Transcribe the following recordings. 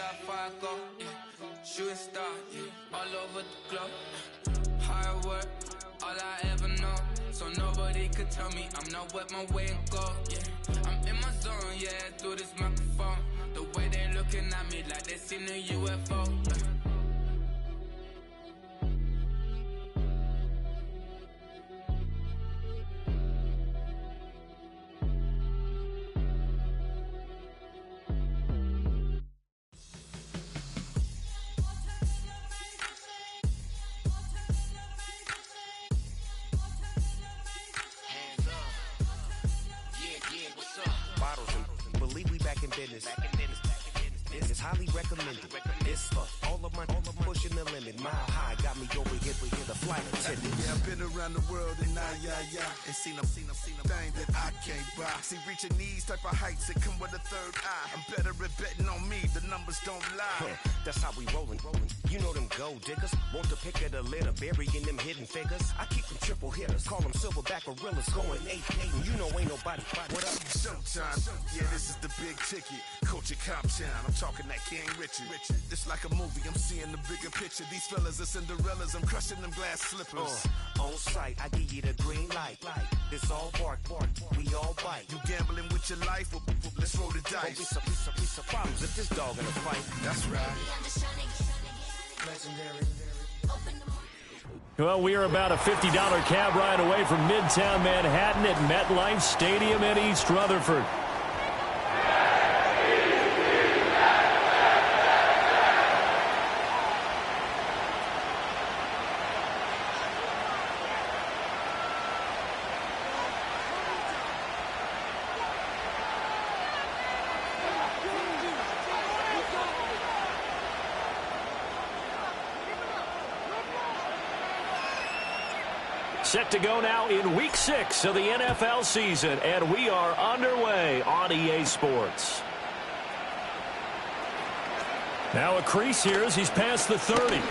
how far I go, yeah. Shooting star, yeah. All over the globe. Hard work, all I ever know. So nobody could tell me I'm not wet my way and go, yeah. I'm in my zone, yeah, through this microphone. The way they looking at me like they seen a UFO, yeah. It's highly recommended. It's for all of my pushing the limit. Mile high got me over here with the flight attendant. Yeah, I've been around the world and and seen them thing that I can't buy. See, reaching these type of heights, it come with a third eye. I'm better at betting on me, the numbers don't lie. That's how we rollin'. You know them gold diggers, want to pick at a litter, burying them hidden figures. I keep them triple hitters, call them silverback gorillas, going 8-8, and you know ain't nobody. What up? Showtime, yeah, this is the big ticket. Coach at Cop Town, I'm talking that King Richard. It's like a movie, I'm seeing the bigger picture. These fellas are Cinderellas, I'm crushing them glass slippers. On sight, I give you the green light. It's all bark, we all bite. You gambling with your life, well, let's roll the dice. Don't be surprised if this dog in a fight. That's right. Well, we are about a $50 cab ride away from Midtown Manhattan at MetLife Stadium in East Rutherford. Set to go now in Week 6 of the NFL season, and we are underway on EA Sports. Now a crease here as he's past the 30.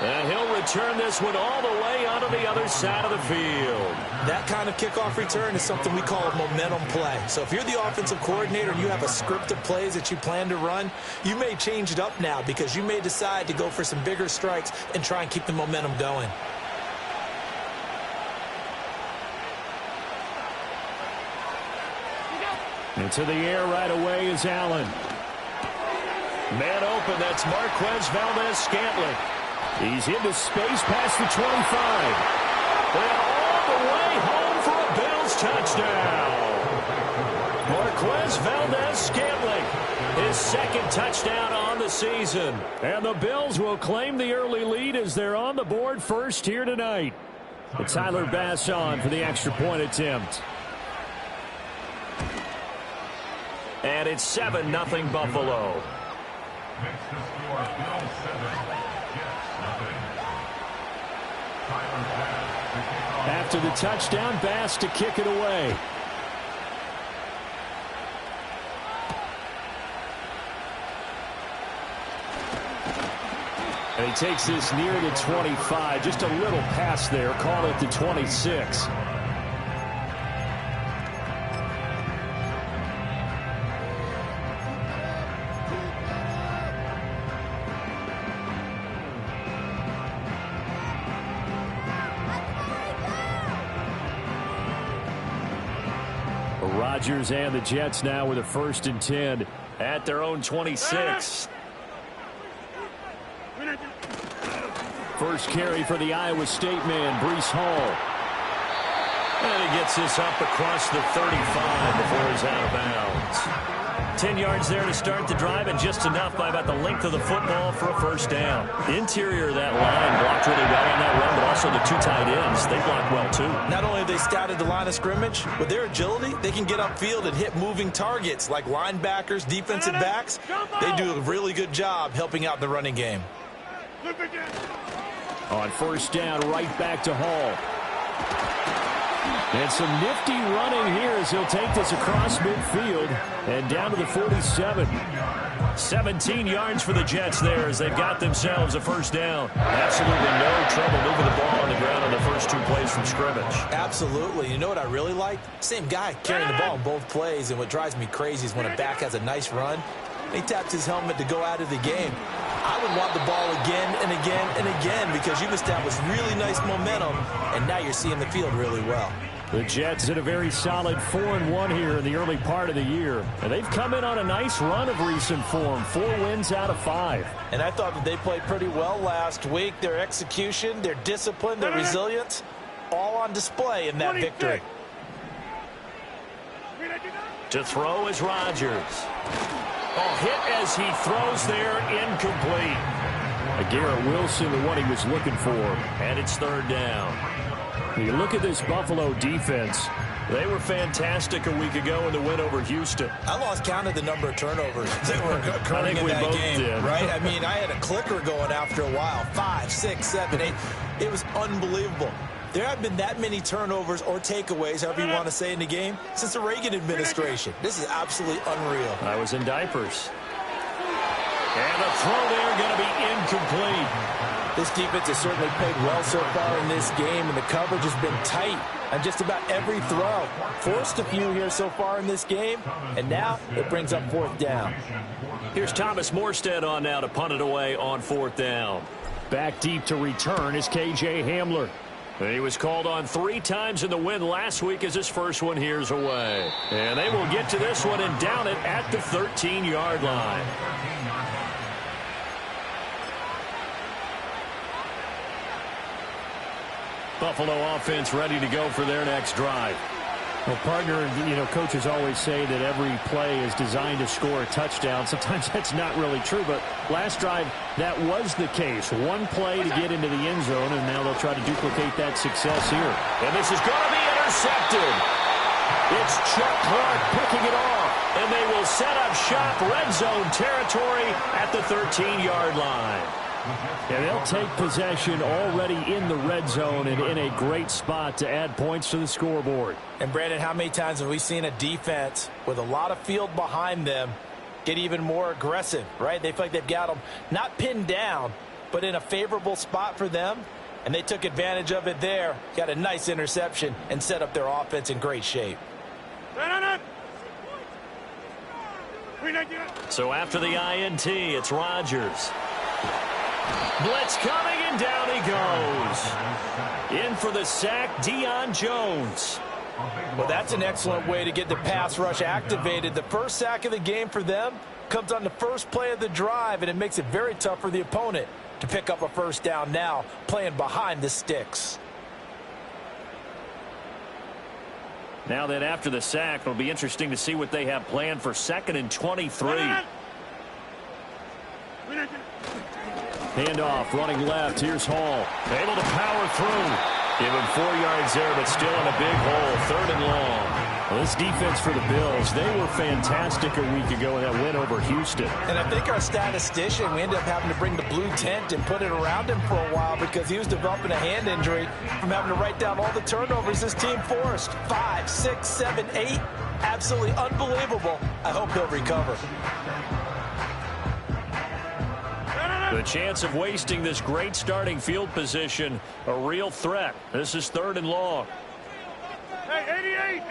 And he'll return this one all the way onto the other side of the field. That kind of kickoff return is something we call a momentum play. So if you're the offensive coordinator and you have a script of plays that you plan to run, you may change it up now because you may decide to go for some bigger strikes and try and keep the momentum going. Into the air right away is Allen. Man open, that's Marquez Valdez-Scantling. He's into space past the 25. And all the way home for a Bills touchdown. Marquez Valdez-Scantling, his second touchdown on the season. And the Bills will claim the early lead as they're on the board first here tonight. And Tyler Bass on for the extra point attempt. And it's 7-0 Buffalo. After the touchdown, Bass to kick it away. And he takes this near the 25. Just a little pass there. Call it the 26. Rodgers and the Jets now with a 1st and 10 at their own 26. First carry for the Iowa State man, Breece Hall. And he gets this up across the 35 before he's out of bounds. 10 yards there to start the drive, and just enough by about the length of the football for a 1st down. Interior of that line blocked really well on that run, but also the 2 tight ends, they blocked well too. Not only have they scouted the line of scrimmage, with their agility, they can get upfield and hit moving targets like linebackers, defensive backs. They do a really good job helping out the running game. On 1st down, right back to Hall. And some nifty running here as he'll take this across midfield and down to the 47. 17 yards for the Jets there as they've got themselves a 1st down. Absolutely no trouble moving the ball on the ground on the first 2 plays from scrimmage. Absolutely. You know what I really like? Same guy carrying the ball in both plays, and what drives me crazy is when a back has a nice run, He tapped his helmet to go out of the game. I would want the ball again and again and again because you've established really nice momentum, and now you're seeing the field really well. The Jets in a very solid 4-1 here in the early part of the year. And they've come in on a nice run of recent form, 4 wins out of 5. And I thought that they played pretty well last week. Their execution, their discipline, their resilience, all on display in that victory. To throw is Rodgers. Oh, hit as he throws there, incomplete. Garrett Wilson, the one he was looking for, and it's 3rd down. You look at this Buffalo defense. They were fantastic a week ago in the win over Houston. I lost count of the number of turnovers that were occurring in that game, right? I mean, I had a clicker going after a while. 5, 6, 7, 8. It was unbelievable. There have been that many turnovers or takeaways, however you want to say, in the game since the Reagan administration. This is absolutely unreal. I was in diapers. And the throw there going to be incomplete. This defense has certainly played well so far in this game, and the coverage has been tight on just about every throw. Forced a few here so far in this game, and now it brings up 4th down. Here's Thomas Morstead on now to punt it away on 4th down. Back deep to return is K.J. Hamler. He was called on 3 times in the win last week as his first one here's away. And they will get to this one and down it at the 13-yard line. Buffalo offense ready to go for their next drive. Well, partner, coaches always say that every play is designed to score a touchdown. Sometimes that's not really true, but last drive, that was the case. One play to get into the end zone, and now they'll try to duplicate that success here. And this is going to be intercepted. It's Chuck Clark picking it off, and they will set up shop red zone territory at the 13-yard line. And they'll take possession already in the red zone and in a great spot to add points to the scoreboard. And, Brandon, how many times have we seen a defense with a lot of field behind them get even more aggressive, right? They feel like they've got them not pinned down, but in a favorable spot for them, and they took advantage of it there, got a nice interception, and set up their offense in great shape. So after the INT, it's Rodgers. Blitz coming, and down he goes. In for the sack, Deion Jones. Well, that's an excellent way to get the pass rush activated. The first sack of the game for them comes on the first play of the drive, and it makes it very tough for the opponent to pick up a first down now, playing behind the sticks. Now that after the sack, it'll be interesting to see what they have planned for 2nd and 23. Handoff, running left. Here's Hall. Able to power through. Give him 4 yards there, but still in a big hole. 3rd and long. Well, this defense for the Bills, they were fantastic a week ago in that win over Houston. And I think our statistician, we ended up having to bring the blue tent and put it around him for a while because he was developing a hand injury from having to write down all the turnovers this team forced. 5, 6, 7, 8. Absolutely unbelievable. I hope he'll recover. The chance of wasting this great starting field position, a real threat. This is 3rd and long. Hey, 88.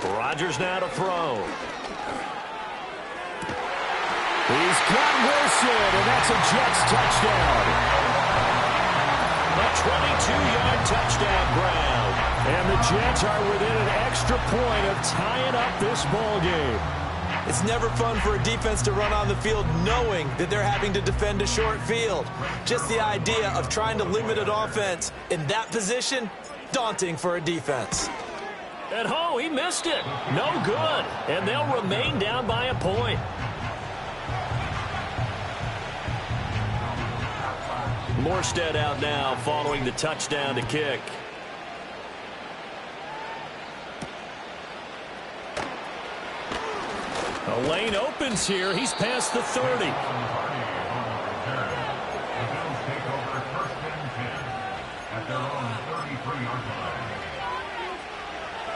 Rodgers now to throw. He's got Wilson, and that's a Jets touchdown. A 22-yard touchdown grab. And the Jets are within an extra point of tying up this ball game. It's never fun for a defense to run on the field knowing that they're having to defend a short field. Just the idea of trying to limit an offense in that position, daunting for a defense. And he missed it. No good. And they'll remain down by a point. Morstead out now following the touchdown to kick. A lane opens here. He's past the 30.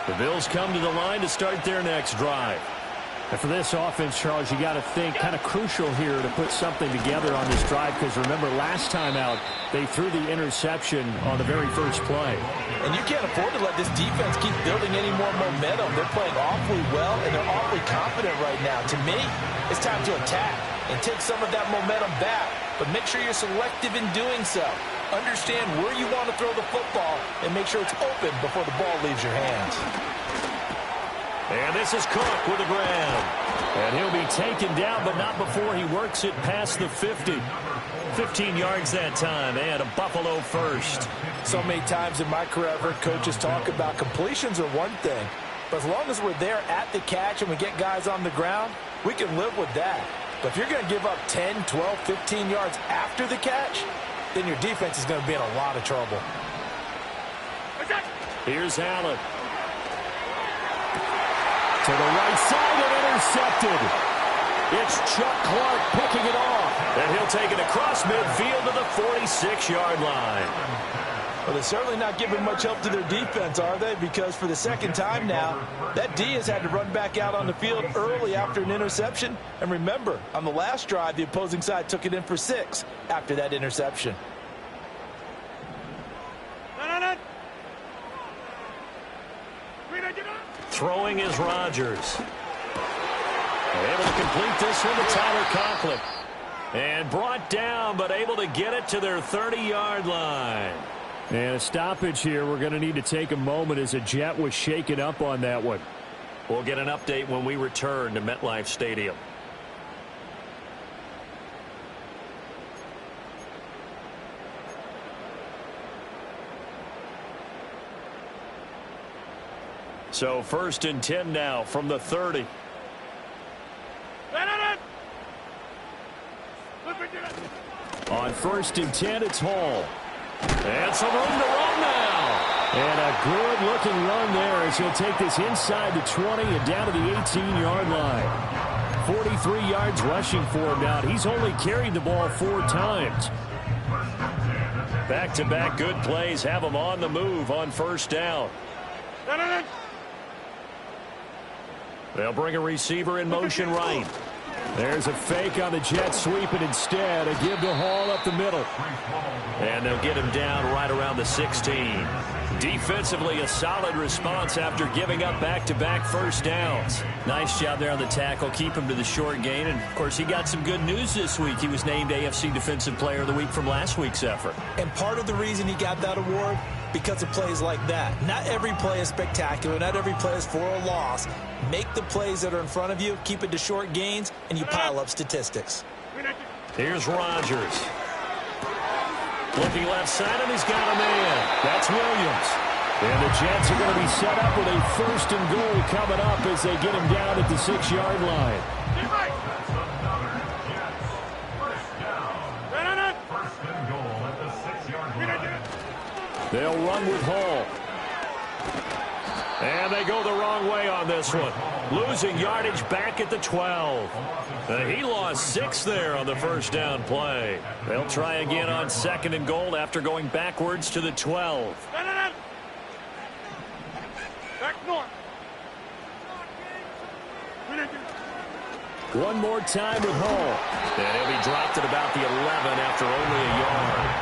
The Bills come to the line to start their next drive. And for this offense, Charles, you got to think kind of crucial here to put something together on this drive, because remember last time out they threw the interception on the very first play. And you can't afford to let this defense keep building any more momentum. They're playing awfully well, and they're awfully confident right now. To me, it's time to attack and take some of that momentum back, but make sure you're selective in doing so. Understand where you want to throw the football and make sure it's open before the ball leaves your hands. And this is Cook with the grab. And he'll be taken down, but not before he works it past the 50. 15 yards that time, and a Buffalo first. So many times in my career, I've heard coaches talk about completions are one thing, but as long as we're there at the catch and we get guys on the ground, we can live with that. But if you're going to give up 10, 12, 15 yards after the catch, then your defense is going to be in a lot of trouble. Here's Allen. To the right side and intercepted. It's Chuck Clark picking it off. And he'll take it across midfield to the 46-yard line. Well, they're certainly not giving much help to their defense, are they? Because for the second time now, that D has had to run back out on the field early after an interception. And remember, on the last drive, the opposing side took it in for 6 after that interception. Throwing is Rodgers. Able to complete this one to Tyler Conklin. And brought down, but able to get it to their 30-yard line. And a stoppage here. We're going to need to take a moment as a Jet was shaken up on that one. We'll get an update when we return to MetLife Stadium. So 1st and 10 now from the 30. On 1st and 10, it's Hall. And some room to run now. And a good-looking run there as he'll take this inside the 20 and down to the 18-yard line. 43 yards rushing for him now. He's only carried the ball 4 times. Back-to-back good plays have him on the move on 1st down. They'll bring a receiver in motion right. There's a fake on the jet sweep, and instead a give to Hall up the middle. And they'll get him down right around the 16. Defensively, a solid response after giving up back-to-back first downs. Nice job there on the tackle. Keep him to the short gain. And, of course, he got some good news this week. He was named AFC Defensive Player of the Week from last week's effort. And part of the reason he got that award, because of plays like that. Not every play is spectacular. Not every play is for a loss. Make the plays that are in front of you, keep it to short gains, and you pile up statistics. Here's Rodgers. Looking left side, and he's got a man. That's Williams. And the Jets are going to be set up with a 1st and goal coming up as they get him down at the 6-yard line. They'll run with Hall. And they go the wrong way on this one. Losing yardage back at the 12. He lost 6 there on the first down play. They'll try again on 2nd and goal after going backwards to the 12. Back north. One more time with Hall. And he'll be dropped at about the 11 after only a yard.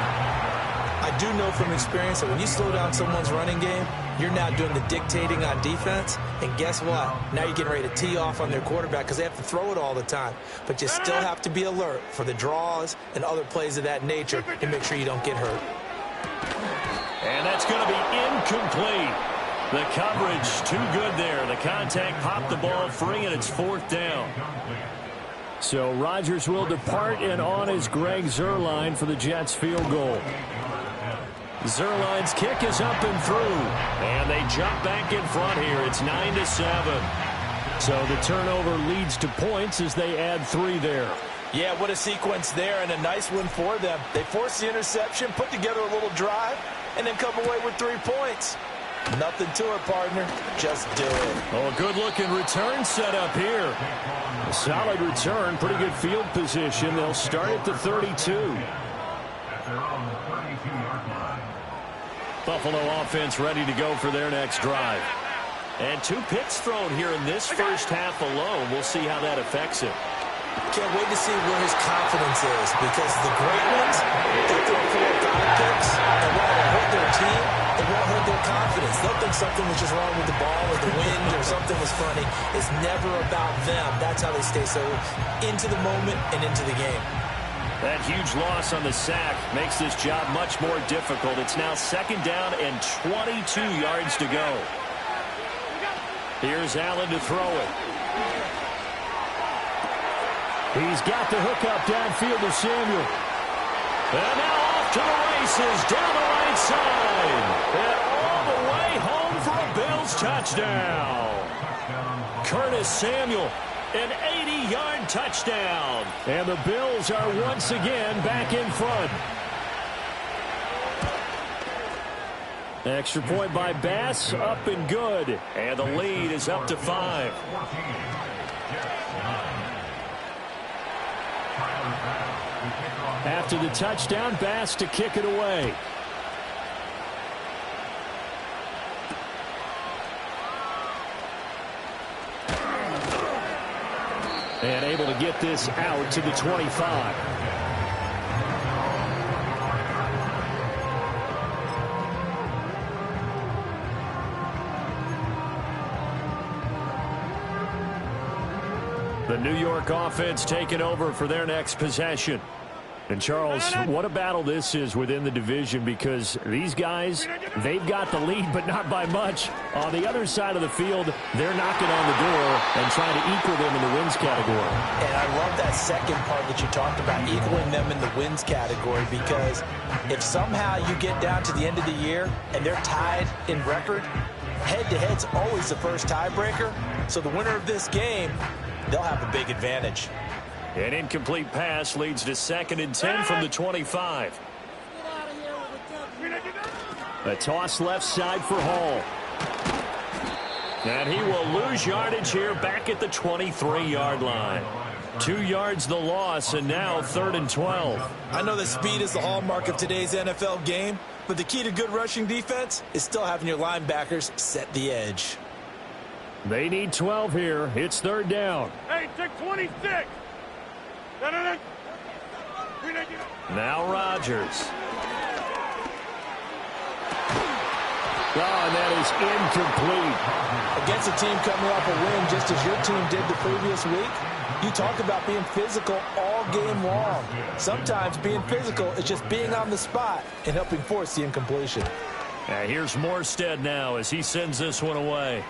I do know from experience that when you slow down someone's running game, you're now doing the dictating on defense. And guess what? Now you're getting ready to tee off on their quarterback because they have to throw it all the time. But you still have to be alert for the draws and other plays of that nature to make sure you don't get hurt. And that's going to be incomplete. The coverage too good there. The contact popped the ball free, and it's 4th down. So Rodgers will depart, and on is Greg Zuerlein for the Jets field goal. Zerline's kick is up and through. And they jump back in front here. It's 9-7. So the turnover leads to points as they add 3 there. Yeah, what a sequence there, and a nice one for them. They force the interception, put together a little drive, and then come away with 3 points. Nothing to it, partner. Just do it. Oh, a good-looking return set up here. A solid return, pretty good field position. They'll start at the 32. Buffalo offense ready to go for their next drive. And 2 picks thrown here in this first half alone. We'll see how that affects him. Can't wait to see where his confidence is, because the great ones, they throw 4 or 5 picks, and while it'll hurt their team, it won't hurt their confidence. They'll think something was just wrong with the ball or the wind or something was funny. It's never about them. That's how they stay so into the moment and into the game. That huge loss on the sack makes this job much more difficult. It's now 2nd down and 22 yards to go. Here's Allen to throw it. He's got the hook up downfield to Samuel. And now off to the races down the right side. And all the way home for a Bills touchdown. Curtis Samuel, an 80-yard touchdown. And the Bills are once again back in front. Extra point by Bass, up and good. And the lead is up to 5. After the touchdown, Bass to kick it away. And able to get this out to the 25. The New York offense taking over for their next possession. And, Charles, what a battle this is within the division, because these guys, they've got the lead, but not by much. On the other side of the field, they're knocking on the door and trying to equal them in the wins category. And I love that second part that you talked about, equaling them in the wins category, because if somehow you get down to the end of the year and they're tied in record, head-to-head's always the first tiebreaker. So the winner of this game, they'll have a big advantage. An incomplete pass leads to 2nd and 10 from the 25. A toss left side for Hall. And he will lose yardage here back at the 23-yard line. 2 yards the loss, and now 3rd and 12. I know that speed is the hallmark of today's NFL game, but the key to good rushing defense is still having your linebackers set the edge. They need 12 here. It's 3rd down. Hey, take 26. Now Rodgers. Oh, and that is incomplete. Against a team coming off a win just as your team did the previous week, you talk about being physical all game long. Sometimes being physical is just being on the spot and helping force the incompletion. Here's Morstead now as he sends this one away.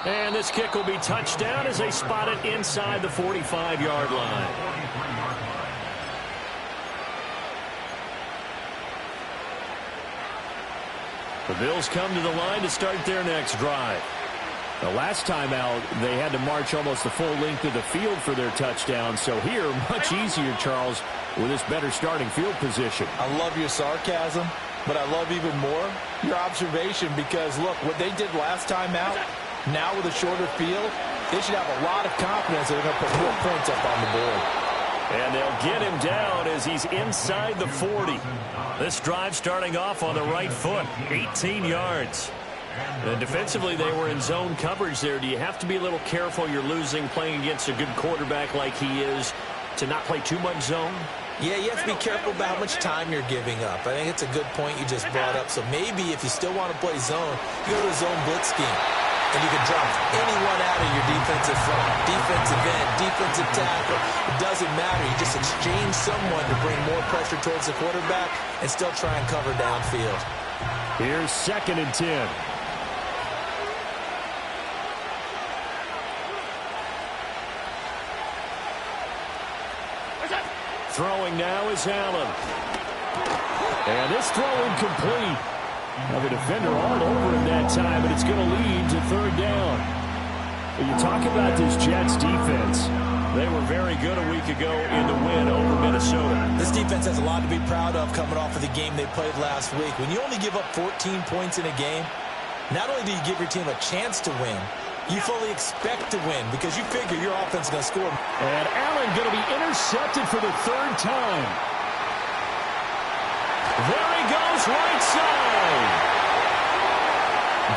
And this kick will be touchdown as they spot it inside the 45-yard line. The Bills come to the line to start their next drive. The last time out, they had to march almost the full length of the field for their touchdown. So here, much easier, Charles, with this better starting field position. I love your sarcasm, but I love even more your observation, because, look, what they did last time out, now with a shorter field, they should have a lot of confidence that they're going to put more points up on the board. And they'll get him down as he's inside the 40. This drive starting off on the right foot, 18 yards. And defensively, they were in zone coverage there. Do you have to be a little careful? You're losing playing against a good quarterback like he is to not play too much zone? Yeah, you have to be careful about how much time you're giving up. I think it's a good point you just brought up. So maybe if you still want to play zone, you go to a zone blitz scheme. And you can drop anyone out of your defensive front, defensive end, defensive tackle. It doesn't matter. You just exchange someone to bring more pressure towards the quarterback and still try and cover downfield. Here's 2nd and 10. Throwing now is Allen. And this throw incomplete. Now the defender all over him that time, and it's going to lead to 3rd down. When you talk about this Jets defense, they were very good a week ago in the win over Minnesota. This defense has a lot to be proud of coming off of the game they played last week. When you only give up 14 points in a game, not only do you give your team a chance to win, you fully expect to win because you figure your offense is going to score. And Allen going to be intercepted for the 3rd time. There he goes, right side.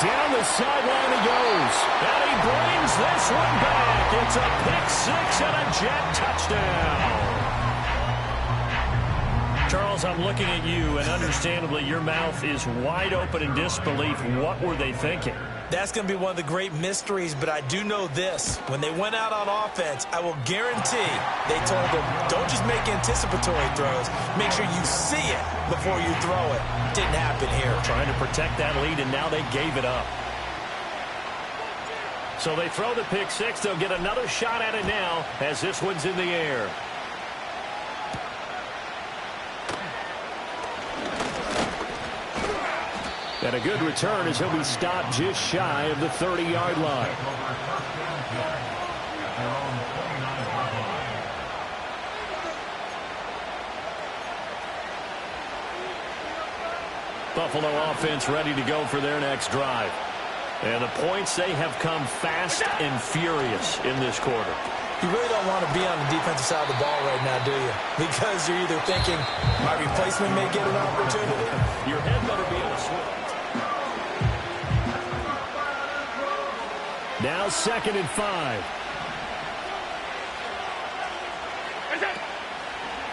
Down the sideline he goes. And he brings this one back. It's a pick six and a Jet touchdown. Charles, I'm looking at you, and understandably your mouth is wide open in disbelief. What were they thinking? That's going to be one of the great mysteries, but I do know this. When they went out on offense, I will guarantee they told them, don't just make anticipatory throws. Make sure you see it before you throw it. Didn't happen here. Trying to protect that lead, and now they gave it up. So they throw the pick six. They'll get another shot at it now as this one's in the air. And a good return as he'll be stopped just shy of the 30-yard line. Buffalo offense ready to go for their next drive. And the points, they have come fast and furious in this quarter. You really don't want to be on the defensive side of the ball right now, do you? Because you're either thinking, my replacement may get an opportunity. Your head better be on a swivel. Now 2nd and 5.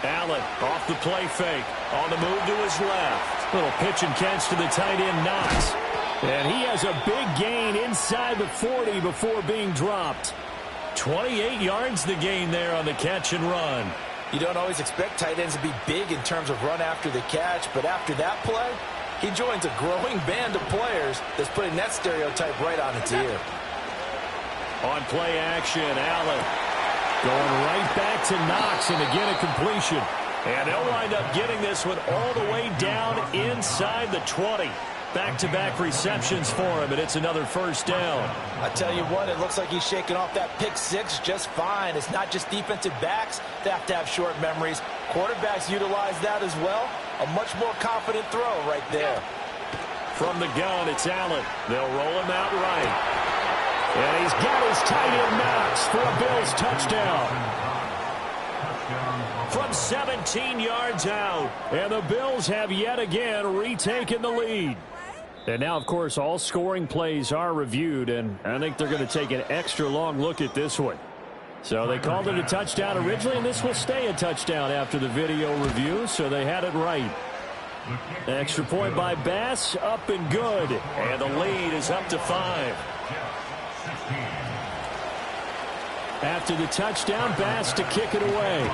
Allen off the play fake. On the move to his left. Little pitch and catch to the tight end, Knox. And he has a big gain inside the 40 before being dropped. 28 yards the gain there on the catch and run. You don't always expect tight ends to be big in terms of run after the catch, but after that play, he joins a growing band of players that's putting that stereotype right on its ear. On play action, Allen going right back to Knox, and again a completion. And they'll wind up getting this one all the way down inside the 20. Back-to-back receptions for him, and it's another first down. I tell you what, it looks like he's shaking off that pick six just fine. It's not just defensive backs that have to have short memories. Quarterbacks utilize that as well. A much more confident throw right there. From the gun, it's Allen. They'll roll him out right. And he's got his tight end Knox for a Bills touchdown. From 17 yards out. And the Bills have yet again retaken the lead. And now, of course, all scoring plays are reviewed, and I think they're going to take an extra long look at this one. So they called it a touchdown originally, and this will stay a touchdown after the video review, so they had it right. Extra point by Bass, up and good. And the lead is up to 5. After the touchdown, Bass to kick it away.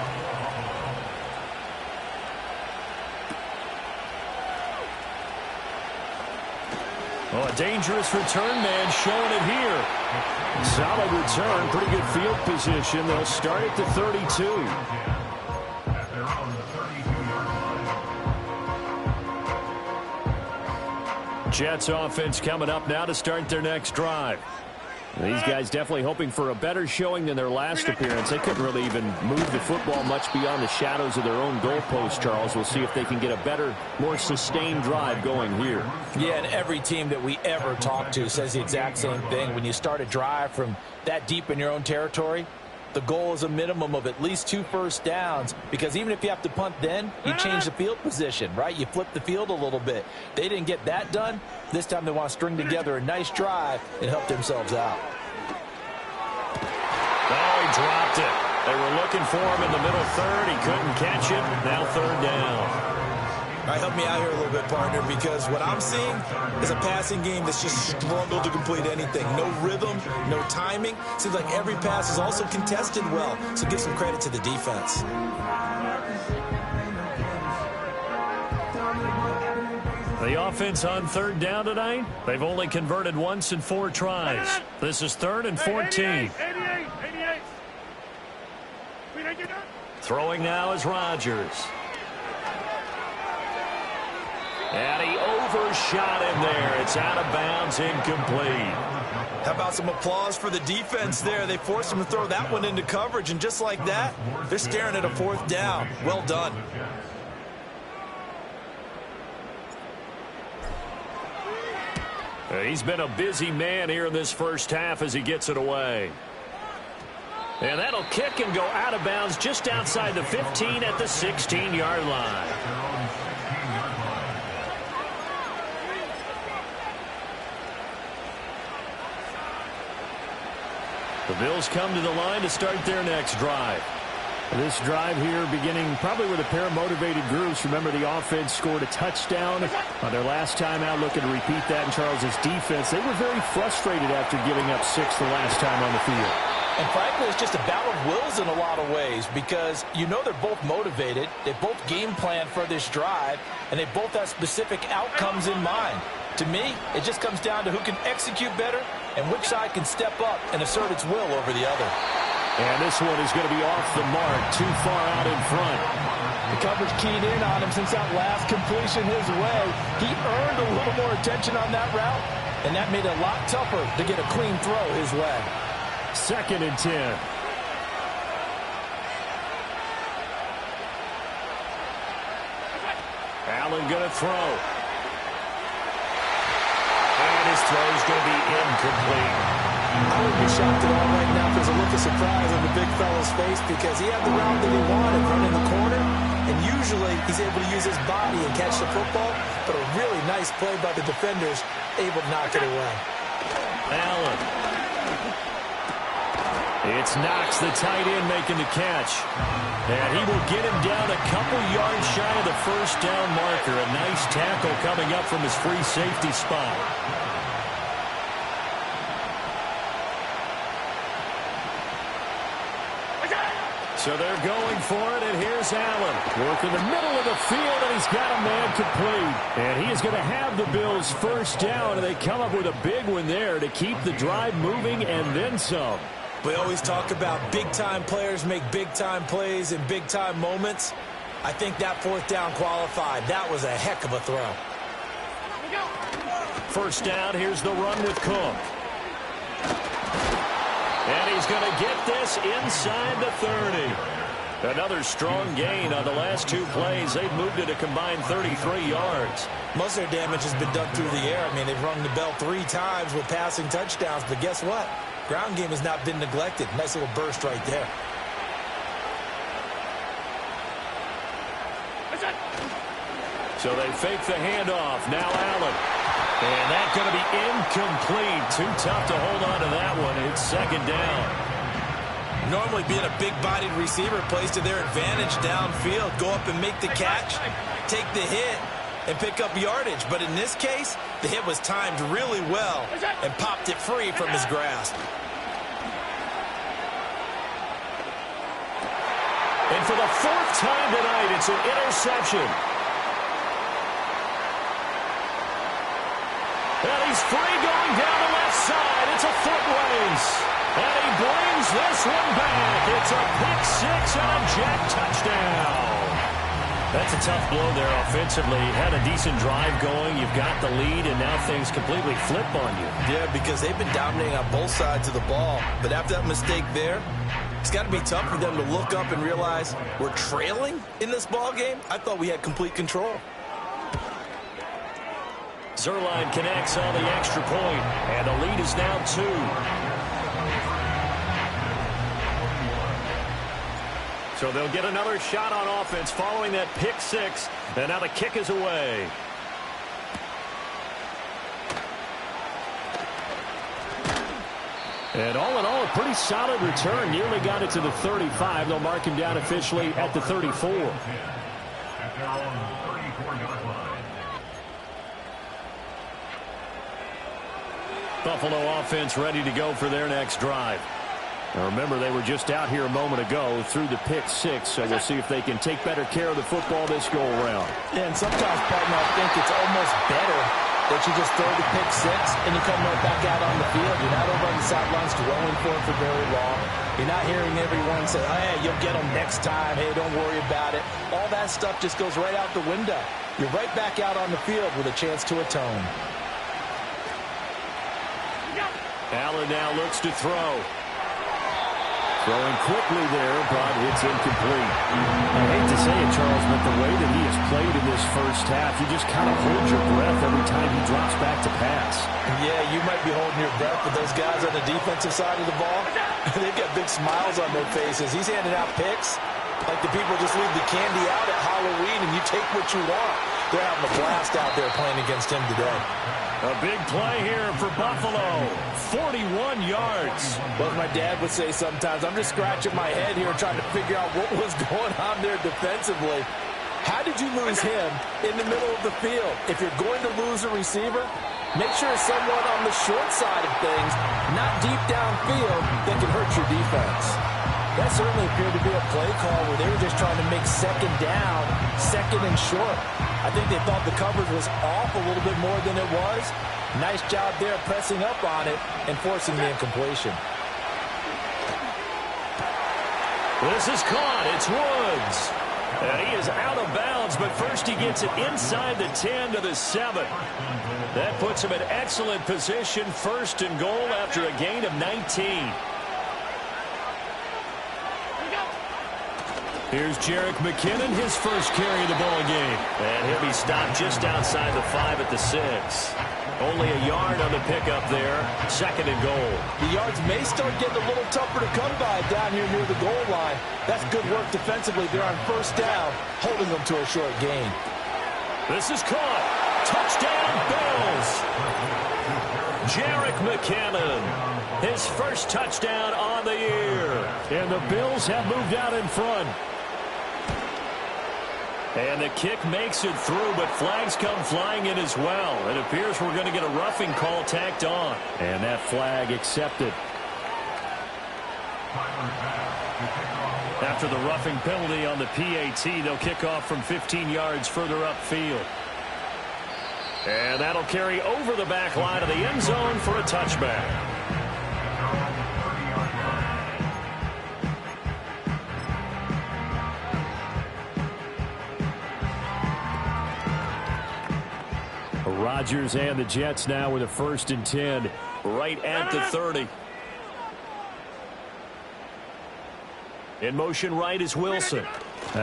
Oh, a dangerous return man showing it here. Solid return, pretty good field position. They'll start at the 32. Jets offense coming up now to start their next drive. These guys definitely hoping for a better showing than their last appearance. They couldn't really even move the football much beyond the shadows of their own goalpost, Charles. We'll see if they can get a better, more sustained drive going here. Yeah, and every team that we ever talk to says the exact same thing. When you start a drive from that deep in your own territory, the goal is a minimum of at least 2 first downs, because even if you have to punt then, you change the field position, right? You flip the field a little bit. They didn't get that done. This time they want to string together a nice drive and help themselves out. Oh, he dropped it. They were looking for him in the middle third. He couldn't catch it. Now 3rd down. All right, help me out here a little bit, partner, because what I'm seeing is a passing game that's just struggled to complete anything. No rhythm, no timing. Seems like every pass is also contested well, so give some credit to the defense. The offense on 3rd down tonight, they've only converted once in 4 tries. This is 3rd and 14. 88. Throwing now is Rodgers. And he overshot him there. It's out of bounds, incomplete. How about some applause for the defense there? They forced him to throw that one into coverage, and just like that, they're staring at a 4th down. Well done. He's been a busy man here in this first half as he gets it away. And that'll kick and go out of bounds just outside the 15 at the 16-yard line. The Bills come to the line to start their next drive. This drive here beginning probably with a pair of motivated groups. Remember, the offense scored a touchdown on their last time out, looking to repeat that in Charles's defense. They were very frustrated after giving up 6 the last time on the field. And frankly, it's just a battle of wills in a lot of ways because you know they're both motivated. They both game plan for this drive, and they both have specific outcomes in mind. To me, it just comes down to who can execute better and which side can step up and assert its will over the other. And this one is going to be off the mark, too far out in front. The coverage keyed in on him since that last completion his way. He earned a little more attention on that route, and that made it a lot tougher to get a clean throw his way. 2nd and 10. Allen going to throw. And his throw is going to be incomplete. I wouldn't be shocked at all right now if there's a look of surprise on the big fella's face because he had the route that he wanted, running the corner, and usually he's able to use his body and catch the football, but a really nice play by the defenders, able to knock it away. Allen. It's Knox, the tight end, making the catch. And he will get him down a couple yards shy of the first down marker. A nice tackle coming up from his free safety spot. So they're going for it, and here's Allen. Working the middle of the field, and he's got a man complete. And he is going to have the Bills first down, and they come up with a big one there to keep the drive moving and then some. We always talk about big-time players make big-time plays in big-time moments. I think that 4th down qualified. That was a heck of a throw. First down, here's the run with Cook. And he's going to get this inside the 30. Another strong gain on the last 2 plays. They've moved it a combined 33 yards. Most of their damage has been done through the air. I mean, they've rung the bell 3 times with passing touchdowns, but guess what? Ground game has not been neglected. Nice little burst right there. So they fake the handoff. Now Allen. And that's going to be incomplete. Too tough to hold on to that one. It's 2nd down. Normally being a big-bodied receiver plays to their advantage downfield. Go up and make the catch, take the hit, and pick up yardage. But in this case, the hit was timed really well and popped it free from his grasp. And for the 4th time tonight, it's an interception. And he's free going down the left side. It's a foot race. And he brings this one back. It's a pick 6 and a jack touchdown. That's a tough blow there offensively. Had a decent drive going. You've got the lead, and now things completely flip on you. Yeah, because they've been dominating on both sides of the ball. But after that mistake there, it's got to be tough for them to look up and realize we're trailing in this ball game. I thought we had complete control. Zerline connects on the extra point, and the lead is now 2. So they'll get another shot on offense following that pick 6, and now the kick is away. And all in all, a pretty solid return. Nearly got it to the 35. They'll mark him down officially at the 34. Buffalo offense ready to go for their next drive. Now remember, they were just out here a moment ago through the pick 6, so we'll see if they can take better care of the football this go-around. Yeah, and sometimes, partner, I think it's almost better that you just throw the pick 6 and you come right back out on the field. You're not over on the sidelines dwelling for it for very long. You're not hearing everyone say, oh, hey, you'll get them next time. Hey, don't worry about it. All that stuff just goes right out the window. You're right back out on the field with a chance to atone. Allen now looks to throw. Throwing quickly there, but it's incomplete. I hate to say it, Charles, but the way that he has played in this first half, you just kind of hold your breath every time he drops back to pass. Yeah, you might be holding your breath, but those guys on the defensive side of the ball, they've got big smiles on their faces. He's handing out picks like the people just leave the candy out at Halloween and you take what you want. They're having a blast out there playing against him today. A big play here for Buffalo. 41 yards. Well, as my dad would say sometimes, I'm just scratching my head here trying to figure out what was going on there defensively. How did you lose him in the middle of the field? If you're going to lose a receiver, make sure it's someone on the short side of things, not deep downfield, that can hurt your defense. That certainly appeared to be a play call where they were just trying to make second down, second and short. I think they thought the coverage was off a little bit more than it was. Nice job there pressing up on it and forcing the incompletion. This is caught. It's Woods. And he is out of bounds, but first he gets it inside the 10 to the 7. That puts him in excellent position, first and goal after a gain of 19. Here's Jerick McKinnon, his first carry of the ball game. And he'll be stopped just outside the 5 at the 6. Only a yard on the pickup there, second and goal. The yards may start getting a little tougher to come by down here near the goal line. That's good work defensively there on first down, holding them to a short gain. This is caught. Touchdown, Bills. Jerick McKinnon, his first touchdown on the year. And the Bills have moved out in front. And the kick makes it through, but flags come flying in as well. It appears we're going to get a roughing call tacked on. And that flag accepted. After the roughing penalty on the PAT, they'll kick off from 15 yards further upfield. And that'll carry over the back line of the end zone for a touchback. Rodgers and the Jets now with a 1st and 10 right at the 30. In motion right is Wilson.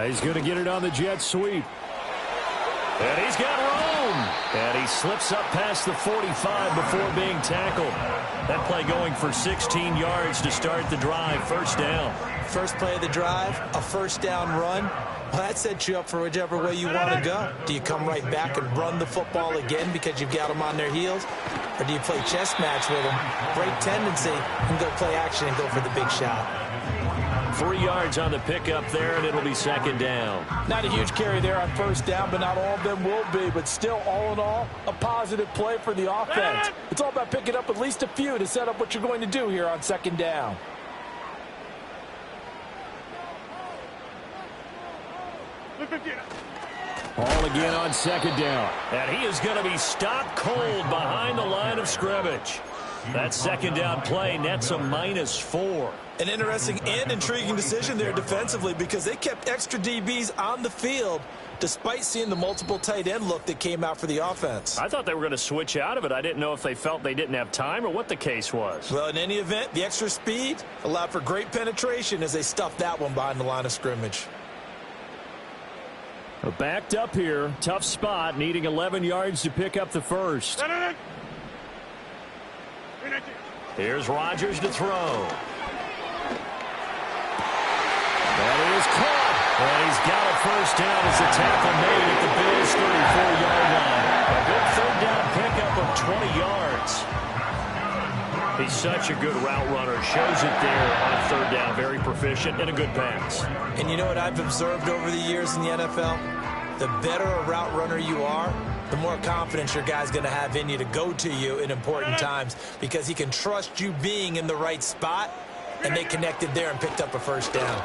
He's going to get it on the jet sweep. And he's got room. And he slips up past the 45 before being tackled. That play going for 16 yards to start the drive. First down. First play of the drive, a first down run. Well, that sets you up for whichever way you want to go. Do you come right back and run the football again because you've got them on their heels? Or do you play chess match with them, break tendency, and go play action and go for the big shot? 3 yards on the pickup there, and it'll be second down. Not a huge carry there on first down, but not all of them will be. But still, all in all, a positive play for the offense. It's all about picking up at least a few to set up what you're going to do here on second down. Ball again on second down. And he is going to be stopped cold behind the line of scrimmage. That second down play nets a -4. An interesting and intriguing decision there defensively because they kept extra DBs on the field despite seeing the multiple tight end look that came out for the offense. I thought they were going to switch out of it. I didn't know if they felt they didn't have time or what the case was. Well, in any event, the extra speed allowed for great penetration as they stuffed that one behind the line of scrimmage. Backed up here. Tough spot, needing 11 yards to pick up the first. Here's Rodgers to throw. That is caught. And he's got a first down as the tackle made at the Bills' 34-yard line. A good third down pickup of 20 yards. He's such a good route runner. Shows it there on third down. Very proficient and a good pass. And you know what I've observed over the years in the NFL? The better a route runner you are, the more confidence your guy's going to have in you to go to you in important times because he can trust you being in the right spot, and they connected there and picked up a first down.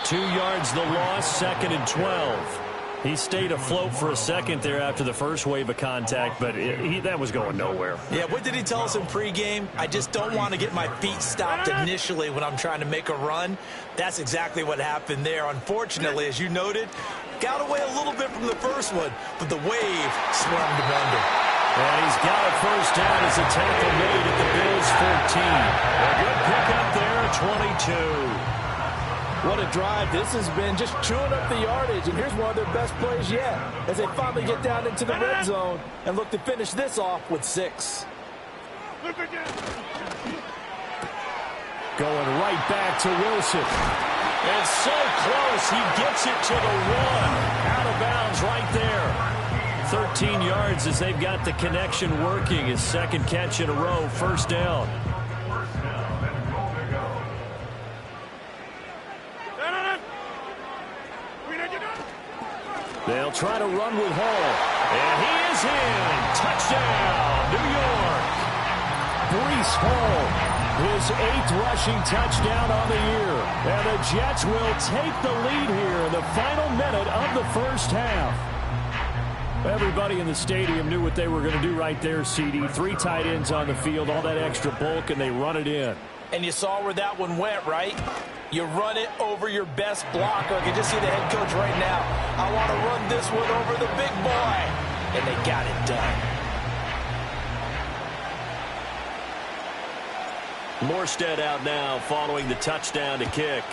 2 yards the loss, second and 12. He stayed afloat for a second there after the first wave of contact, but that was going nowhere. Yeah, what did he tell us in pregame? I just don't want to get my feet stopped initially when I'm trying to make a run. That's exactly what happened there. Unfortunately, as you noted, got away a little bit from the first one, but the wave swarmed him under. And he's got a first down as a tackle made at the Bills' 14. A good pickup there, 22. What a drive this has been, just chewing up the yardage, and here's one of their best plays yet as they finally get down into the red zone and look to finish this off with 6. Going right back to Wilson. And so close, he gets it to the 1. Out of bounds right there. 13 yards as they've got the connection working. His second catch in a row, first down. They'll try to run with Hall. And he is in. Touchdown, New York. Breece Hall, his 8th rushing touchdown on the year. And the Jets will take the lead here in the final minute of the first half. Everybody in the stadium knew what they were going to do right there, CD. 3 tight ends on the field, all that extra bulk, and they run it in. And you saw where that one went, right? You run it over your best blocker. I can just see the head coach right now. I want to run this one over the big boy. And they got it done. Morstead out now following the touchdown to kick.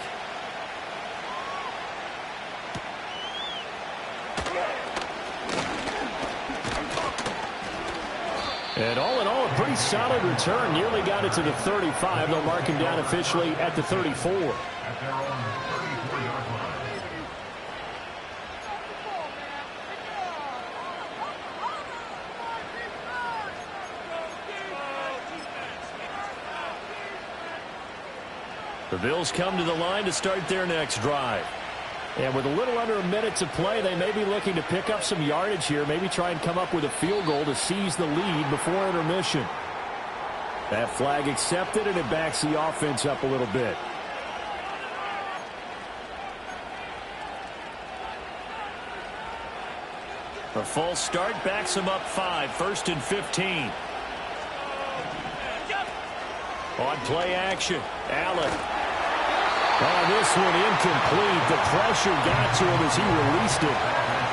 And all in all, a pretty solid return. Nearly got it to the 35. They'll mark him down officially at the 34. The Bills come to the line to start their next drive. And with a little under a minute to play, they may be looking to pick up some yardage here, maybe try and come up with a field goal to seize the lead before intermission. That flag accepted, and it backs the offense up a little bit. A false start backs them up 5, 1st and 15. On play action, Allen. Oh, this one incomplete. The pressure got to him as he released it.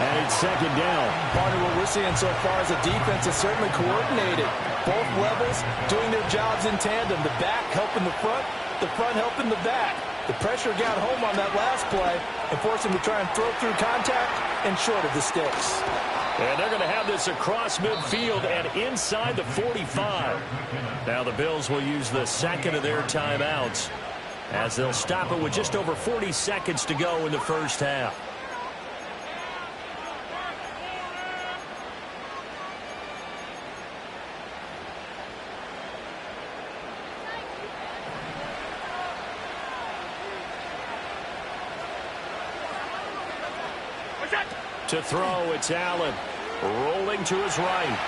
And it's second down. Part of what we're seeing so far is the defense is certainly coordinated. Both levels doing their jobs in tandem. The back helping the front helping the back. The pressure got home on that last play and forced him to try and throw through contact and short of the sticks. And they're going to have this across midfield and inside the 45. Now the Bills will use the second of their timeouts, as they'll stop it with just over 40 seconds to go in the first half. To throw, it's Allen. Rolling to his right.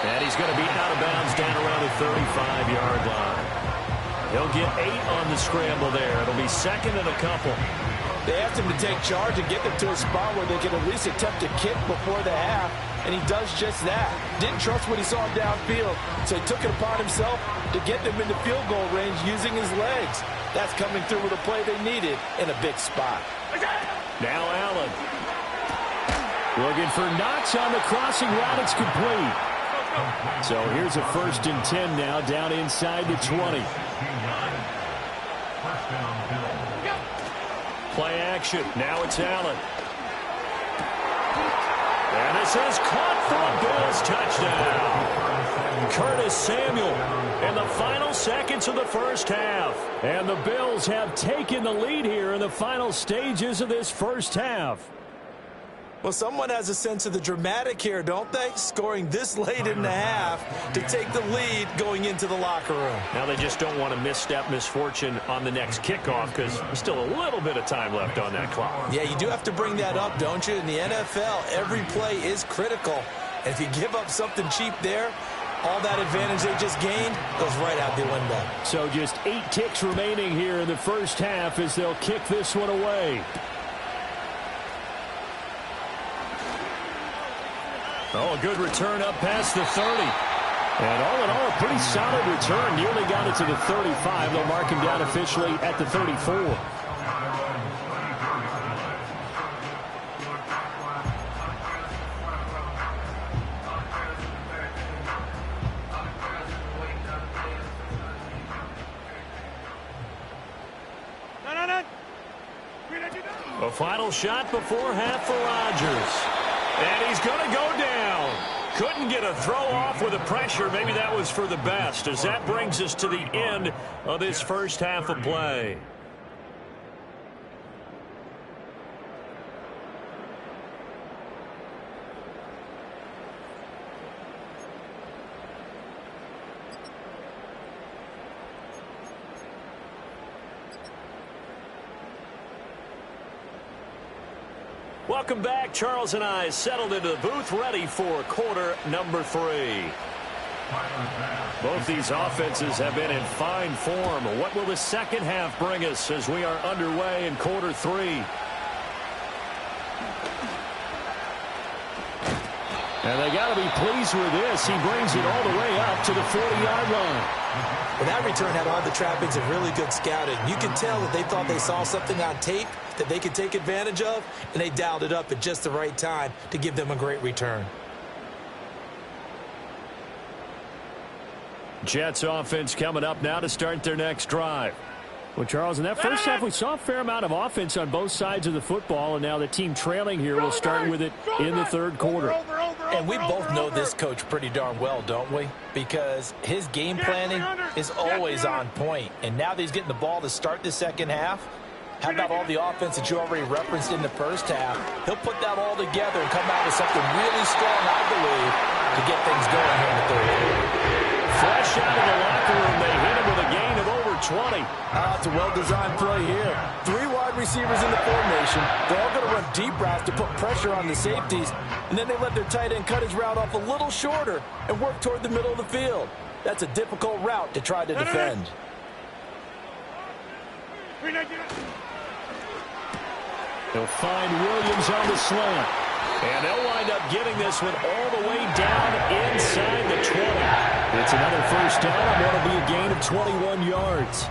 And he's going to be out of bounds down around the 35-yard line. He'll get 8 on the scramble there. It'll be second and a couple. They asked him to take charge and get them to a spot where they can at least attempt to kick before the half, and he does just that. Didn't trust what he saw downfield, so he took it upon himself to get them into field goal range using his legs. That's coming through with a play they needed in a big spot. Now Allen. Looking for Knox on the crossing route. It's complete. So here's a 1st and 10 now, down inside the 20. Play action. Now it's Allen. And this is caught for a Bills touchdown. Curtis Samuel in the final seconds of the first half. And the Bills have taken the lead here in the final stages of this first half. Well, someone has a sense of the dramatic here, don't they? Scoring this late in the half to take the lead going into the locker room. Now they just don't want to misstep misfortune on the next kickoff because there's still a little bit of time left on that clock. Yeah, you do have to bring that up, don't you? In the NFL, every play is critical. And if you give up something cheap there, all that advantage they just gained goes right out the window. So just 8 kicks remaining here in the first half as they'll kick this one away. Oh, a good return up past the 30. And all in all, a pretty solid return. Nearly got it to the 35. They'll mark him down officially at the 34. A final shot before half for Rodgers. And he's going to go down. Couldn't get a throw off with the pressure. Maybe that was for the best, as that brings us to the end of this first half of play. Welcome back. Charles and I settled into the booth, ready for quarter number 3. Both these offenses have been in fine form. What will the second half bring us as we are underway in quarter 3? And they got to be pleased with this. He brings it all the way up to the 40-yard line. Well, that return had all the trappings of really good scouting. You could tell that they thought they saw something on tape that they could take advantage of, and they dialed it up at just the right time to give them a great return. Jets offense coming up now to start their next drive. Well, Charles, in that first half, we saw a fair amount of offense on both sides of the football, and now the team trailing here will start with it in the third quarter. And we both know this coach pretty darn well, don't we? Because his game planning is always on point. And now that he's getting the ball to start the second half, how about all the offense that you already referenced in the first half? He'll put that all together and come out with something really strong, I believe, to get things going here in the third quarter. Fresh out of the locker room, they hit him with a gain of over 20. It's a well-designed play here. 3 wide receivers in the formation. They're all going to run deep routes to put pressure on the safeties, and then they let their tight end cut his route off a little shorter and work toward the middle of the field. That's a difficult route to try to defend. They'll find Williams on the slant. And they'll wind up getting this one all the way down inside the 20. It's another first down. And that'll be a gain of 21 yards.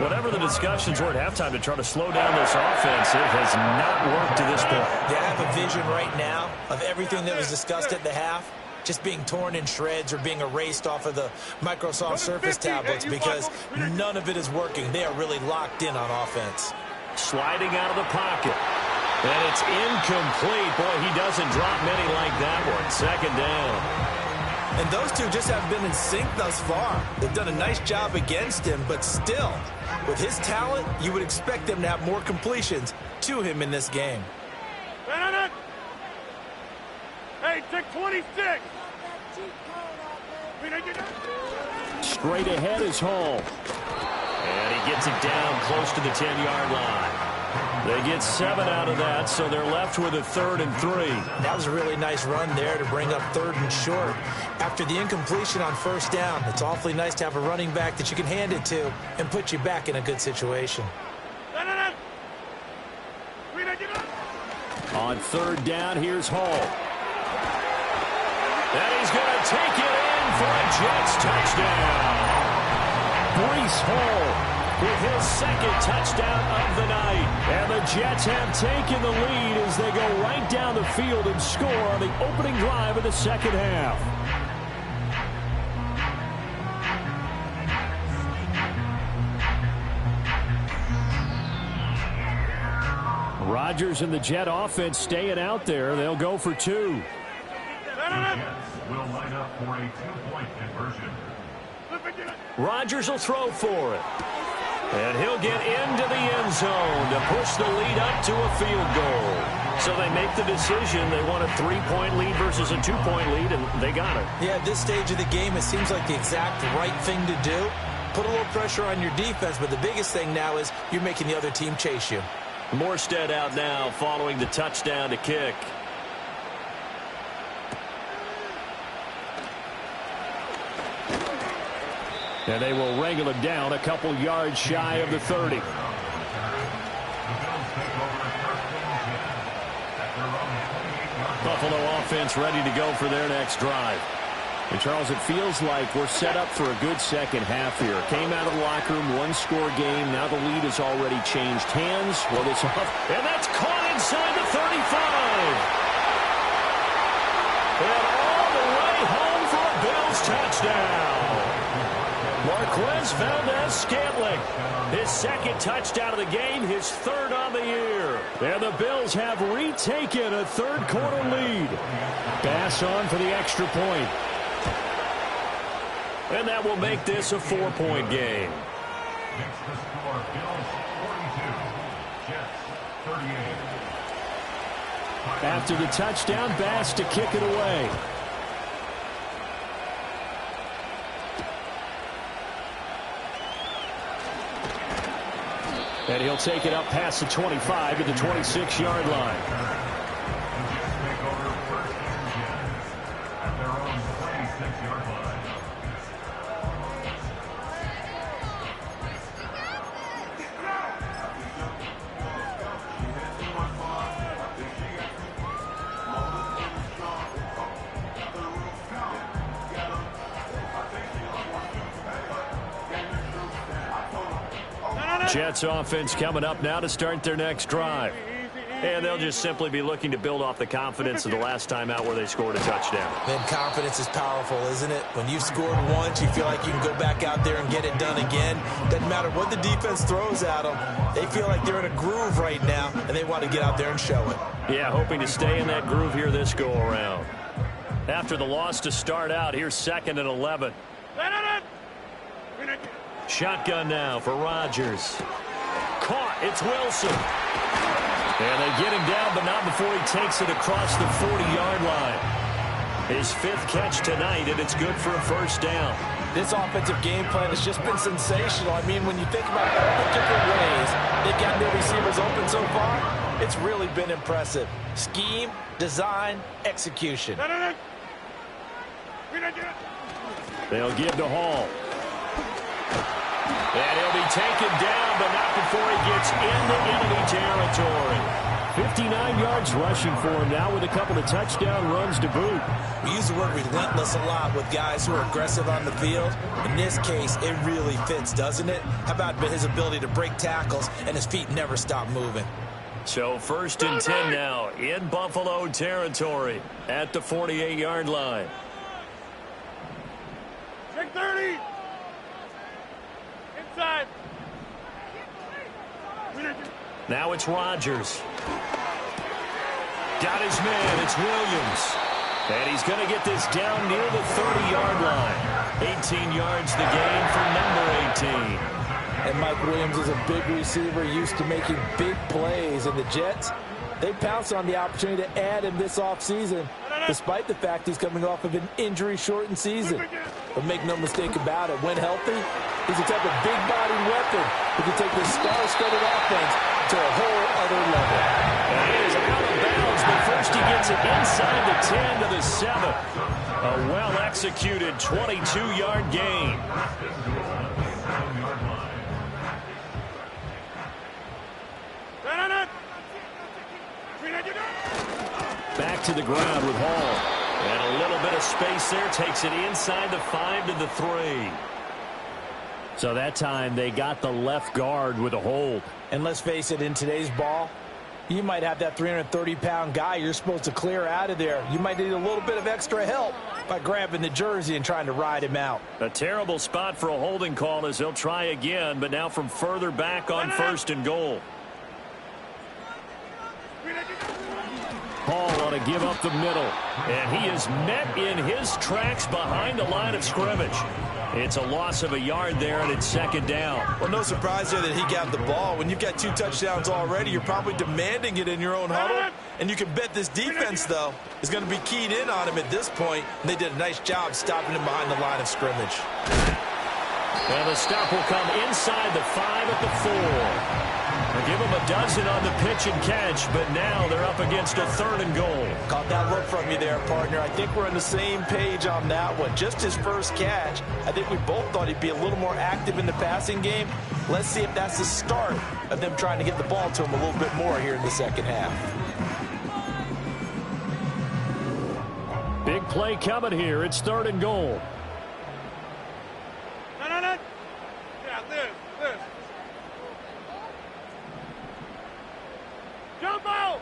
Whatever the discussions were at halftime to try to slow down this offense, it has not worked to this point. They have a vision right now of everything that was discussed at the half just being torn in shreds or being erased off of the Microsoft Surface tablets because none of it is working. They are really locked in on offense. Sliding out of the pocket. And it's incomplete. Boy, he doesn't drop many like that one. Second down. And those two just haven't been in sync thus far. They've done a nice job against him, but still, with his talent, you would expect them to have more completions to him in this game. Hey, take 26. Straight ahead is Hall. And he gets it down close to the 10-yard line. They get 7 out of that, so they're left with a 3rd and 3. That was a really nice run there to bring up 3rd and short. After the incompletion on first down, it's awfully nice to have a running back that you can hand it to and put you back in a good situation. On 3rd down, here's Hall. And he's going to take it in for a Jets touchdown. Breece Hall with his 2nd touchdown of the night. And the Jets have taken the lead as they go right down the field and score on the opening drive of the second half. Rodgers and the Jet offense staying out there. They'll go for 2. Will line up for a 2-point conversion. Rodgers will throw for it. And he'll get into the end zone to push the lead up to a field goal. So they make the decision. They want a 3-point lead versus a 2-point lead, and they got it. Yeah, at this stage of the game, it seems like the exact right thing to do. Put a little pressure on your defense, but the biggest thing now is you're making the other team chase you. Morstead out now following the touchdown to kick. And they will wrangle him down a couple yards shy of the 30. Buffalo offense ready to go for their next drive. And Charles, it feels like we're set up for a good second half here. Came out of the locker room, 1-score game. Now the lead has already changed hands. Well, this off, and that's caught inside the 35. And all the way home for a Bills touchdown. Marquez Valdez-Scantling, his 2nd touchdown of the game, his 3rd on the year. And the Bills have retaken a 3rd quarter lead. Bass on for the extra point. And that will make this a 4-point game. Makes the score Bills 42, Jets 38. After the touchdown, Bass to kick it away. And he'll take it up past the 25 to the 26-yard line. Jets offense coming up now to start their next drive. And they'll just simply be looking to build off the confidence of the last time out where they scored a touchdown. Man, confidence is powerful, isn't it? When you've scored once, you feel like you can go back out there and get it done again. Doesn't matter what the defense throws at them. They feel like they're in a groove right now, and they want to get out there and show it. Yeah, hoping to stay in that groove here this go-around. After the loss to start out, here's 2nd and 11. Shotgun now for Rodgers. Caught. It's Wilson. And they get him down, but not before he takes it across the 40-yard line. His 5th catch tonight, and it's good for a first down. This offensive game plan has just been sensational. I mean, when you think about all the different ways they've gotten their receivers open so far, it's really been impressive. Scheme, design, execution. They'll give to Hall. And he'll be taken down, but not before he gets into enemy territory. 59 yards rushing for him now with a couple of touchdown runs to boot. We use the word relentless a lot with guys who are aggressive on the field. In this case, it really fits, doesn't it? How about his ability to break tackles and his feet never stop moving? So 1st and 10 now in Buffalo territory at the 48-yard line. Check 30. Inside. Now it's Rodgers. Got his man. It's Williams. And he's going to get this down near the 30-yard line. 18 yards the gain for number 18. And Mike Williams is a big receiver, used to making big plays. And the Jets, they pounced on the opportunity to add him this offseason, despite the fact he's coming off of an injury-shortened season. But make no mistake about it, when healthy, he's the type of big-bodied weapon who can take this star-studded offense to a whole other level. And he is out of bounds, but first he gets it inside the 10 to the 7. A well-executed 22-yard gain. Back to the ground with Hall. And a little bit of space there. Takes it inside the 5 to the 3. So that time they got the left guard with a hold. And let's face it, in today's ball, you might have that 330-pound guy you're supposed to clear out of there. You might need a little bit of extra help by grabbing the jersey and trying to ride him out. A terrible spot for a holding call as they'll try again, but now from further back on 1st and goal. Hall ought to give up the middle, and he is met in his tracks behind the line of scrimmage. It's a loss of a yard there, and it's 2nd down. Well, no surprise there that he got the ball. When you've got 2 touchdowns already, you're probably demanding it in your own huddle. And you can bet this defense, though, is going to be keyed in on him at this point. And they did a nice job stopping him behind the line of scrimmage. And the stop will come inside the 5 at the 4. They'll give him a dozen on the pitch and catch, but now they're up against a 3rd and goal. Caught that look from you there, partner. I think we're on the same page on that one. Just his first catch. I think we both thought he'd be a little more active in the passing game. Let's see if that's the start of them trying to get the ball to him a little bit more here in the second half. Big play coming here. It's 3rd and goal. No. Yeah, this. Jump out!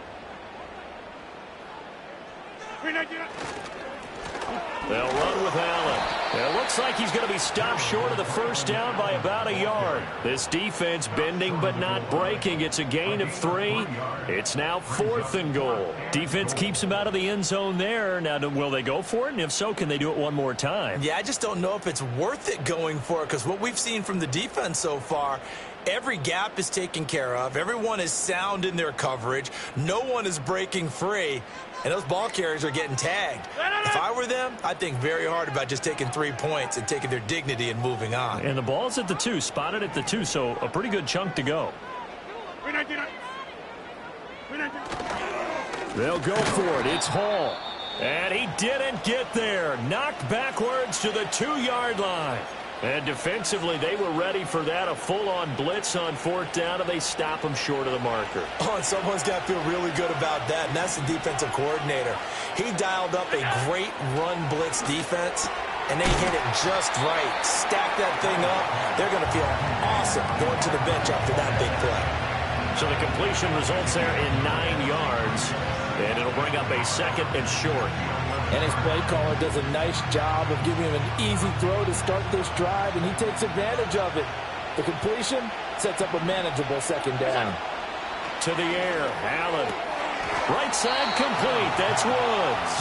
They'll run with Allen. It looks like he's going to be stopped short of the first down by about a yard. This defense bending but not breaking. It's a gain of 3. It's now 4th and goal. Defense keeps him out of the end zone there. Now, will they go for it? And if so, can they do it one more time? Yeah, I just don't know if it's worth it going for it, because what we've seen from the defense so far, every gap is taken care of. Everyone is sound in their coverage. No one is breaking free. And those ball carriers are getting tagged. If I were them, I'd think very hard about just taking 3 points and taking their dignity and moving on. And the ball's at the 2, spotted at the 2, so a pretty good chunk to go. They'll go for it. It's Hall. And he didn't get there. Knocked backwards to the 2-yard line. And defensively, they were ready for that, a full-on blitz on 4th down, and they stop him short of the marker. Oh, and someone's got to feel really good about that, and that's the defensive coordinator. He dialed up a great run blitz defense, and they hit it just right. Stack that thing up. They're going to feel awesome going to the bench after that big play. So the completion results there in 9 yards, and it'll bring up a 2nd and short. And his play caller does a nice job of giving him an easy throw to start this drive, and he takes advantage of it. The completion sets up a manageable 2nd down. To the air, Allen. Right side complete. That's Woods.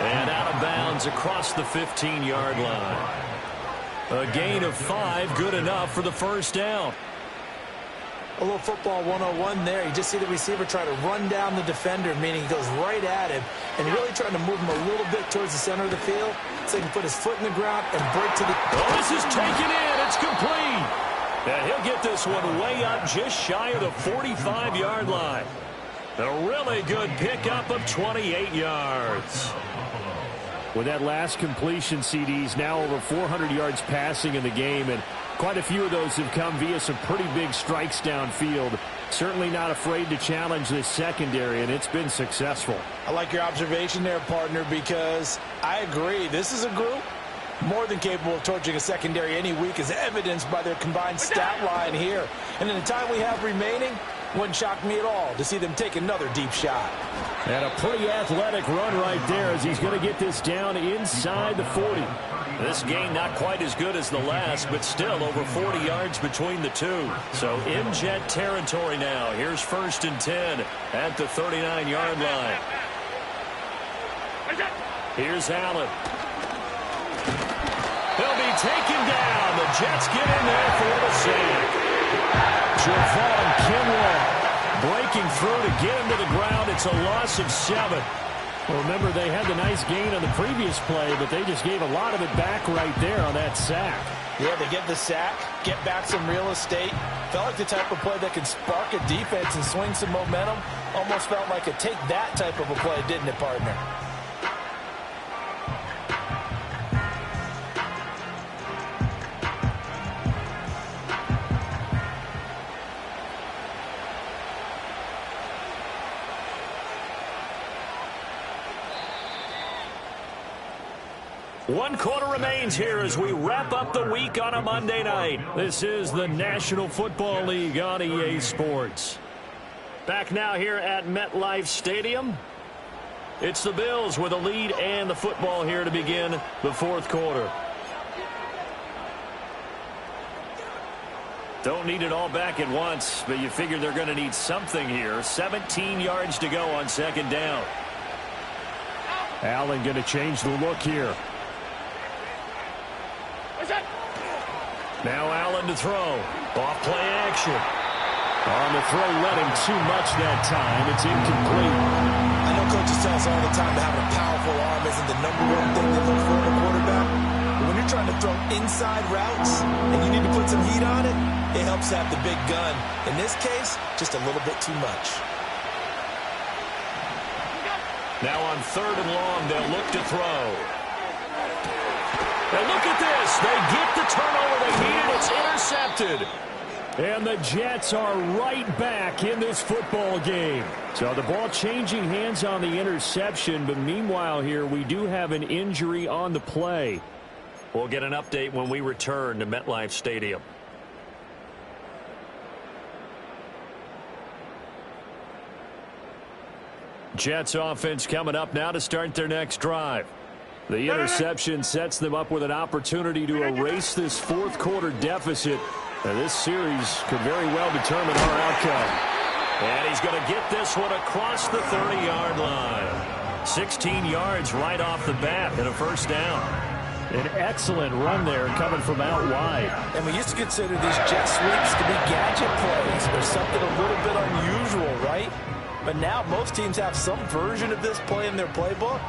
And out of bounds across the 15-yard line. A gain of 5, good enough for the 1st down. A little football 101 there. You just see the receiver try to run down the defender, meaning he goes right at him and really trying to move him a little bit towards the center of the field so he can put his foot in the ground and break to the... Oh, this is taken in. It's complete. And he'll get this one way up just shy of the 45-yard line. A really good pickup of 28 yards. With that last completion, CD's now over 400 yards passing in the game, and quite a few of those have come via some pretty big strikes downfield. Certainly not afraid to challenge this secondary, and it's been successful. I like your observation there, partner, because I agree. This is a group more than capable of torching a secondary any week, as evidenced by their combined stat line here. And in the time we have remaining, wouldn't shock me at all to see them take another deep shot. And a pretty athletic run right there as he's going to get this down inside the 40. This gain not quite as good as the last, but still over 40 yards between the two. So in Jet territory now. Here's 1st and 10 at the 39-yard line. Here's Allen. He'll be taken down. The Jets get in there for the sack. Javon Kinlaw breaking through to get him to the ground. It's a loss of 7. Well, remember, they had the nice gain on the previous play, but they just gave a lot of it back right there on that sack. Yeah, they get the sack, get back some real estate. Felt like the type of play that can spark a defense and swing some momentum. Almost felt like a take that type of a play, didn't it, partner? One quarter remains here as we wrap up the week on a Monday night. This is the National Football League on EA Sports. Back now here at MetLife Stadium. It's the Bills with a lead and the football here to begin the 4th quarter. Don't need it all back at once, but you figure they're going to need something here. 17 yards to go on 2nd down. Allen going to change the look here. Now Allen to throw. Off play action. On the throw, let him too much that time. It's incomplete. I know coaches tell us all the time that having a powerful arm isn't the #1 thing they look for in a quarterback. But when you're trying to throw inside routes and you need to put some heat on it, it helps to have the big gun. In this case, just a little bit too much. Now on 3rd and long, they'll look to throw. And look at this. They get the turnover they needed. It's intercepted. And the Jets are right back in this football game. So the ball changing hands on the interception, but meanwhile here we do have an injury on the play. We'll get an update when we return to MetLife Stadium. Jets offense coming up now to start their next drive. The interception sets them up with an opportunity to erase this 4th quarter deficit. And this series could very well determine our outcome. And he's going to get this one across the 30-yard line. 16 yards right off the bat and a 1st down. An excellent run there coming from out wide. And we used to consider these jet sweeps to be gadget plays. There's something a little bit unusual, right? But now most teams have some version of this play in their playbook.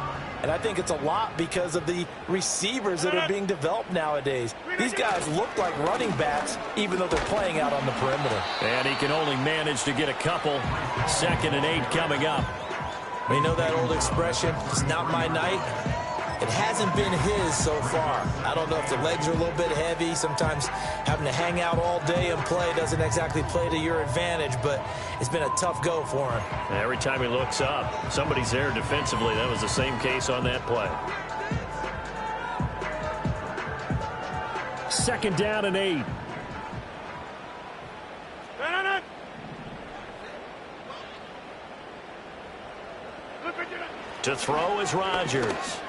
And I think it's a lot because of the receivers that are being developed nowadays. These guys look like running backs, even though they're playing out on the perimeter. And he can only manage to get a couple. 2nd and 8 coming up. We know that old expression, it's not my night. It hasn't been his so far. I don't know if the legs are a little bit heavy. Sometimes having to hang out all day and play doesn't exactly play to your advantage, but it's been a tough go for him. Every time he looks up, somebody's there defensively. That was the same case on that play. 2nd down and 8. To throw is Rodgers.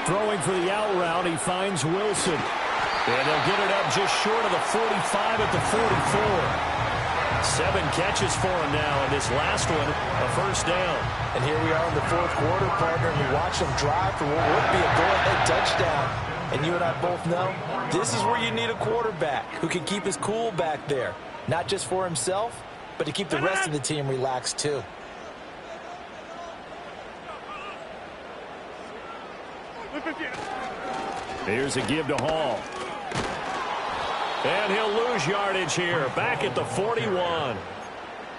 Throwing for the out route, he finds Wilson. And they'll get it up just short of the 45 at the 44. 7 catches for him now, and this last one, a 1st down. And here we are in the 4th quarter, partner, and you watch them drive for what would be a go-ahead touchdown. And you and I both know this is where you need a quarterback who can keep his cool back there. Not just for himself, but to keep the rest of the team relaxed too. Here's a give to Hall. And he'll lose yardage here, back at the 41.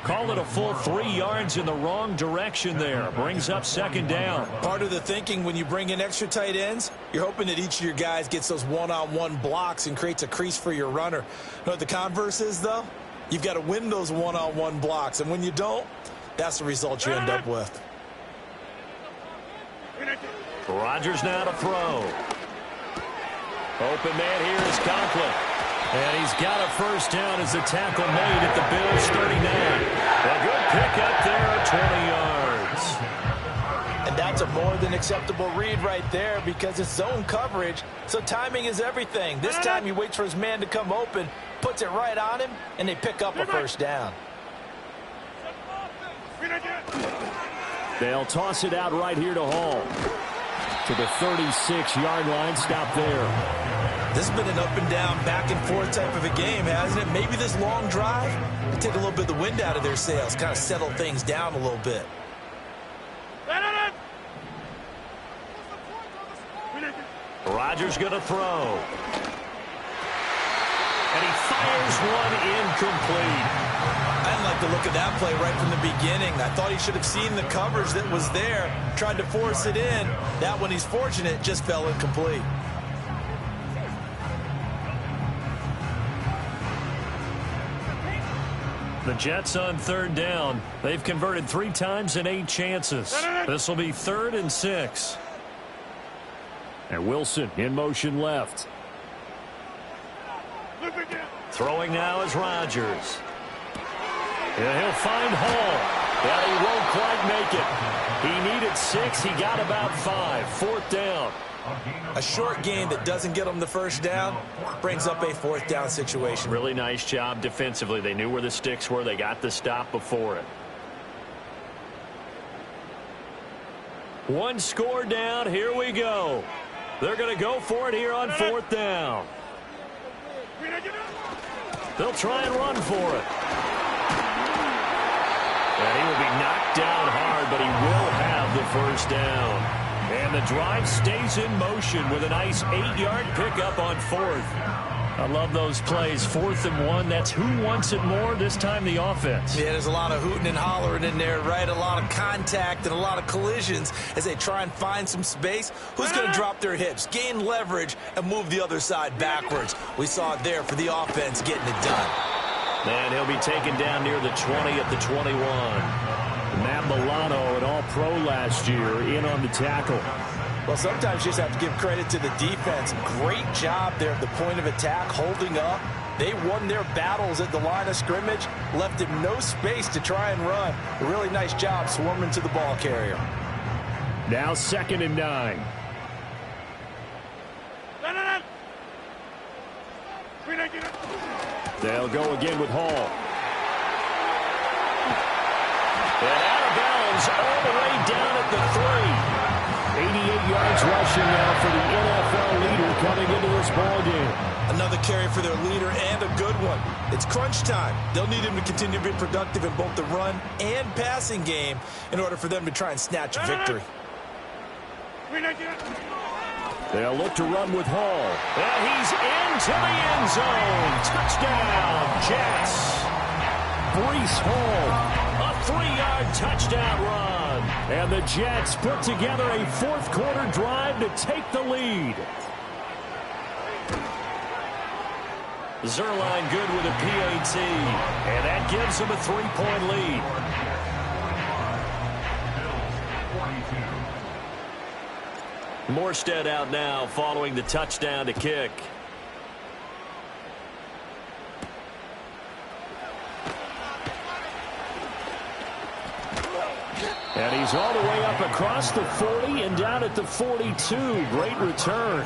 Call it a full 3 yards in the wrong direction there. Brings up 2nd down. Part of the thinking when you bring in extra tight ends, you're hoping that each of your guys gets those one-on-one blocks and creates a crease for your runner. You know what the converse is, though? You've got to win those one-on-one blocks, and when you don't, that's the result you end up with. Rodgers now to throw. Open man here is Conklin. And he's got a 1st down as the tackle made at the Bills' 39. A good pickup there, 20 yards. And that's a more than acceptable read right there because it's zone coverage, so timing is everything. This time he waits for his man to come open, puts it right on him, and they pick up a 1st down. They'll toss it out right here to Hall. To the 36-yard line, stop there. This has been an up-and-down, back-and-forth type of a game, hasn't it? Maybe this long drive will take a little bit of the wind out of their sails, kind of settle things down a little bit. Rodgers going to throw. And he fires one incomplete. I didn't like the look of that play right from the beginning. I thought he should have seen the coverage that was there, tried to force it in. That one, he's fortunate, just fell incomplete. The Jets on 3rd down. They've converted 3 times in 8 chances. This will be 3rd and 6. And Wilson in motion left. Throwing now is Rodgers. And he'll find Hall. But he won't quite make it. He needed 6. He got about 5. 4th down. A short gain that doesn't get them the 1st down brings up a 4th down situation. Really nice job defensively. They knew where the sticks were. They got the stop before it. 1 score down. Here we go. They're going to go for it here on 4th down. They'll try and run for it. And he will be knocked down hard, but he will have the 1st down. And the drive stays in motion with a nice 8-yard pickup on 4th. I love those plays. 4th and 1. That's who wants it more. This time the offense. Yeah, there's a lot of hooting and hollering in there, right? A lot of contact and a lot of collisions as they try and find some space. Who's going to drop their hips, gain leverage, and move the other side backwards? We saw it there for the offense getting it done. And he'll be taken down near the 20 at the 21. Matt Milano, an all-pro last year, in on the tackle. Well, sometimes you just have to give credit to the defense. Great job there at the point of attack, holding up. They won their battles at the line of scrimmage, left him no space to try and run. A really nice job swarming to the ball carrier. Now 2nd and 9. They'll go again with Hall. And out of bounds all the way down at the 88 yards rushing now for the NFL leader coming into this ballgame. Another carry for their leader and a good one. It's crunch time. They'll need him to continue to be productive in both the run and passing game in order for them to try and snatch a victory. They'll look to run with Hall. And he's into the end zone. Touchdown, Jets. Breece Hall. A 3-yard touchdown run. And the Jets put together a 4th quarter drive to take the lead. Zerline good with a PAT. And that gives him a 3-point lead. Morstead out now following the touchdown to kick. And he's all the way up across the 40 and down at the 42. Great return.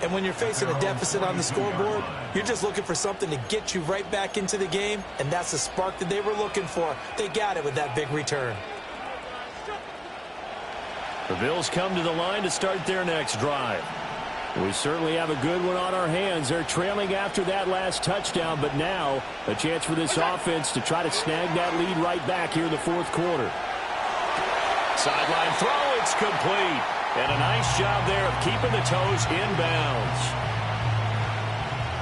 And when you're facing a deficit on the scoreboard, you're just looking for something to get you right back into the game, and that's the spark that they were looking for. They got it with that big return. The Bills come to the line to start their next drive. We certainly have a good one on our hands. They're trailing after that last touchdown, but now a chance for this offense to try to snag that lead right back here in the fourth quarter. Sideline throw, it's complete. And a nice job there of keeping the toes inbounds.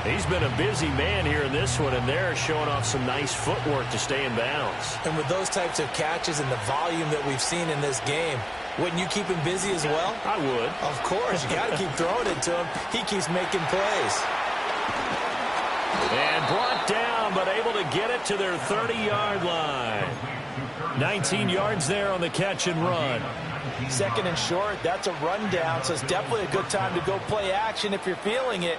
He's been a busy man here in this one, and they're showing off some nice footwork to stay in bounds. And with those types of catches and the volume that we've seen in this game, wouldn't you keep him busy as well? I would. Of course. You got to keep throwing it to him. He keeps making plays. And brought down, but able to get it to their 30-yard line. 19 yards there on the catch and run. Second and short, that's a rundown, so it's definitely a good time to go play action if you're feeling it.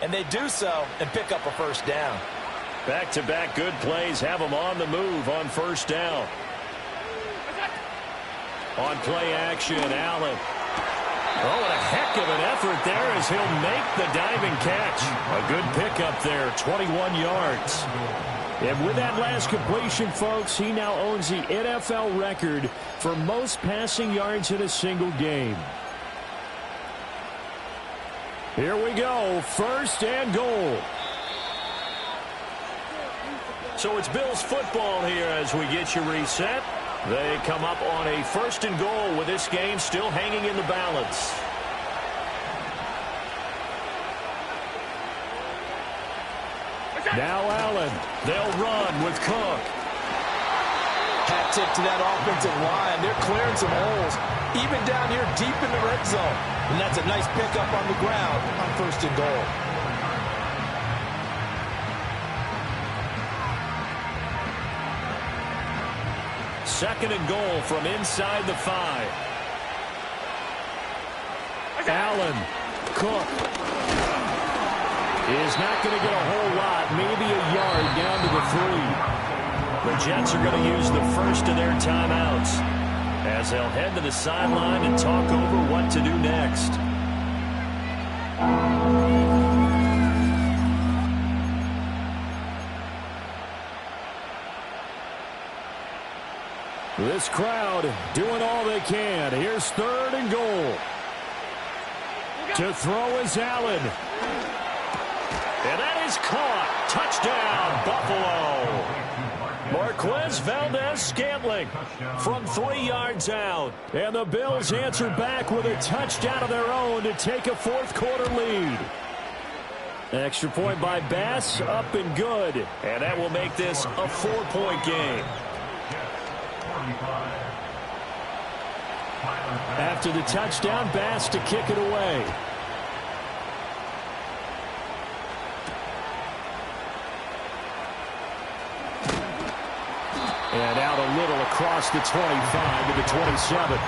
And they do so and pick up a first down. Back-to-back good plays have them on the move on first down. On play action, Allen. Oh, what a heck of an effort there as he'll make the diving catch. A good pickup there, 21 yards. And with that last completion, folks, he now owns the NFL record for most passing yards in a single game. Here we go, first and goal. So it's Bills football here as we get you reset. They come up on a first and goal with this game still hanging in the balance. Now Allen. They'll run with Cook. Hat tip to that offensive line. They're clearing some holes, even down here deep in the red zone. And that's a nice pickup on the ground on first and goal. Second and goal from inside the 5. Allen. Cook. Is not going to get a whole lot, maybe a yard down to the 3. The Jets are going to use the first of their timeouts as they'll head to the sideline and talk over what to do next. This crowd doing all they can. Here's third and goal. To throw is Allen. And that is caught. Touchdown, Buffalo. Marquez Valdez-Scantling from 3 yards out. And the Bills answer back with a touchdown of their own to take a fourth quarter lead. Extra point by Bass, up and good. And that will make this a 4-point game. After the touchdown, Bass to kick it away. And out a little across the 25 to the 27.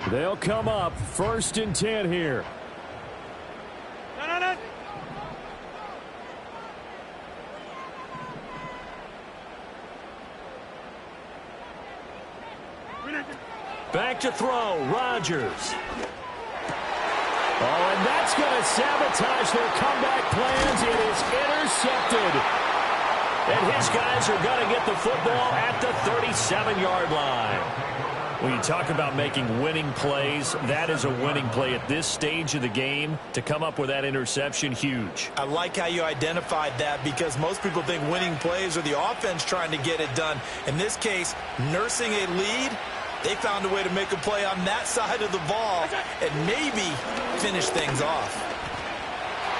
They'll come up first and 10 here. Back to throw, Rodgers. Oh, and that's going to sabotage their comeback plans. It is intercepted. And his guys are going to get the football at the 37-yard line. When you talk about making winning plays, that is a winning play at this stage of the game. To come up with that interception, huge. I like how you identified that because most people think winning plays are the offense trying to get it done. In this case, nursing a lead, they found a way to make a play on that side of the ball and maybe finish things off.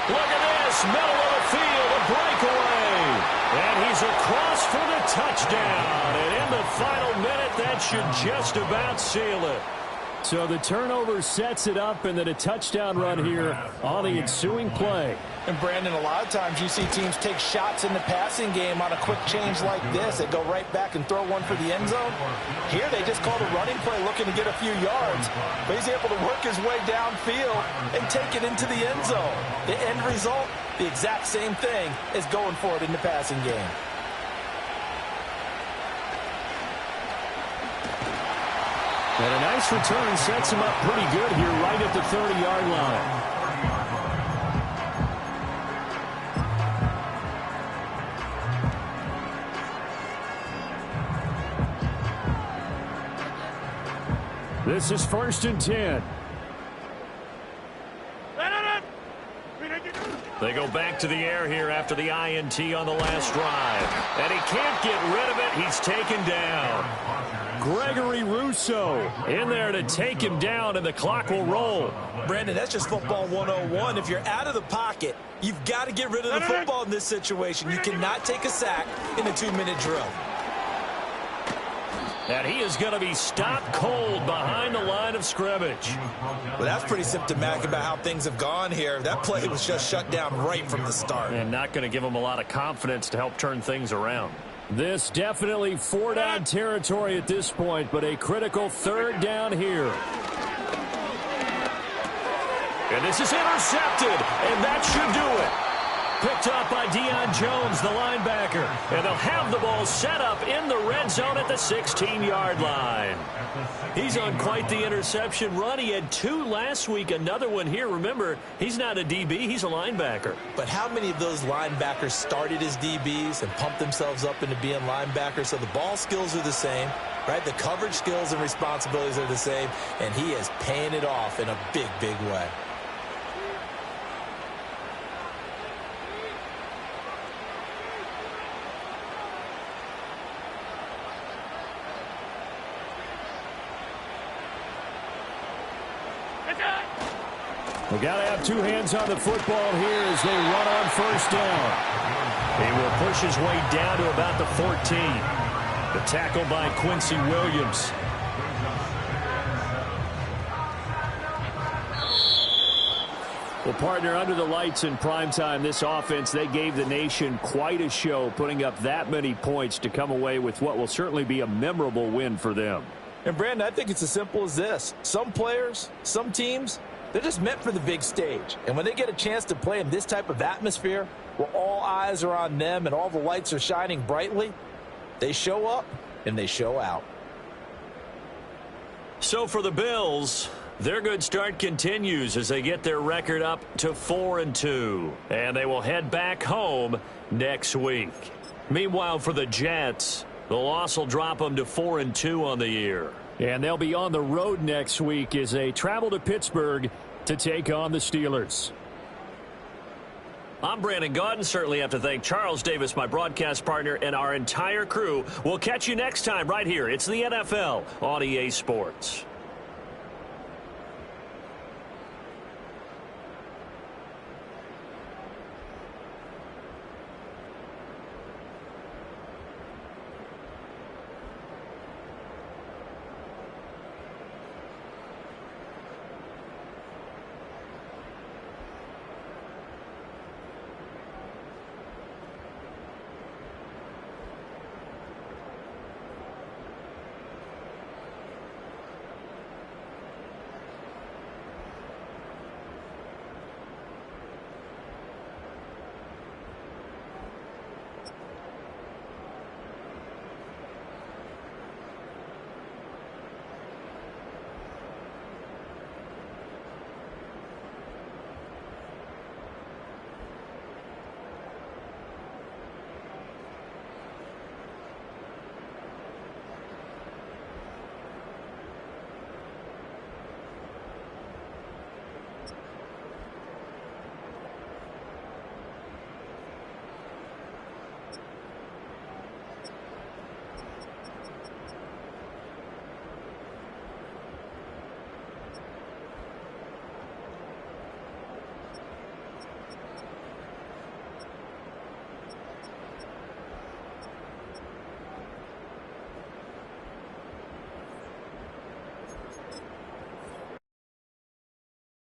Look at this, middle of the field, a breakaway. And he's across for the touchdown. And in the final minute, that should just about seal it. So the turnover sets it up, and then a touchdown run here on the ensuing play. And, Brandon, a lot of times you see teams take shots in the passing game on a quick change like this. They go right back and throw one for the end zone. Here they just called a running play looking to get a few yards. But he's able to work his way downfield and take it into the end zone. The end result, the exact same thing as going for it in the passing game. And a nice return sets him up pretty good here right at the 30-yard line. This is 1st and 10. They go back to the air here after the INT on the last drive. And he can't get rid of it. He's taken down. Gregory Rousseau in there to take him down, and the clock will roll. Brandon, that's just football 101. If you're out of the pocket, you've got to get rid of the football in this situation. You cannot take a sack in a 2-minute drill. And he is going to be stopped cold behind the line of scrimmage. Well, that's pretty symptomatic about how things have gone here. That play was just shut down right from the start. And not going to give him a lot of confidence to help turn things around. This definitely 4-down territory at this point, but a critical 3rd down here. And this is intercepted, and that should do it. Picked up by Deion Jones, the linebacker. And they'll have the ball set up in the red zone at the 16-yard line. He's on quite the interception run. He had 2 last week, another one here. Remember, he's not a DB, he's a linebacker. But how many of those linebackers started as DBs and pumped themselves up into being linebackers? So the ball skills are the same, right? The coverage skills and responsibilities are the same, and he is paying it off in a big, big way. We got to have 2 hands on the football here as they run on 1st down. He will push his way down to about the 14. The tackle by Quincy Williams. Well, partner, under the lights in primetime, this offense, they gave the nation quite a show, putting up that many points to come away with what will certainly be a memorable win for them. And, Brandon, I think it's as simple as this. Some players, some teams, they're just meant for the big stage. And when they get a chance to play in this type of atmosphere, where all eyes are on them and all the lights are shining brightly, they show up and they show out. So for the Bills, their good start continues as they get their record up to 4-2. And they will head back home next week. Meanwhile, for the Jets, the loss will drop them to 4-2 on the year. And they'll be on the road next week as they travel to Pittsburgh to take on the Steelers. I'm Brandon Gaudin. Certainly have to thank Charles Davis, my broadcast partner, and our entire crew. We'll catch you next time right here. It's the NFL on EA Sports.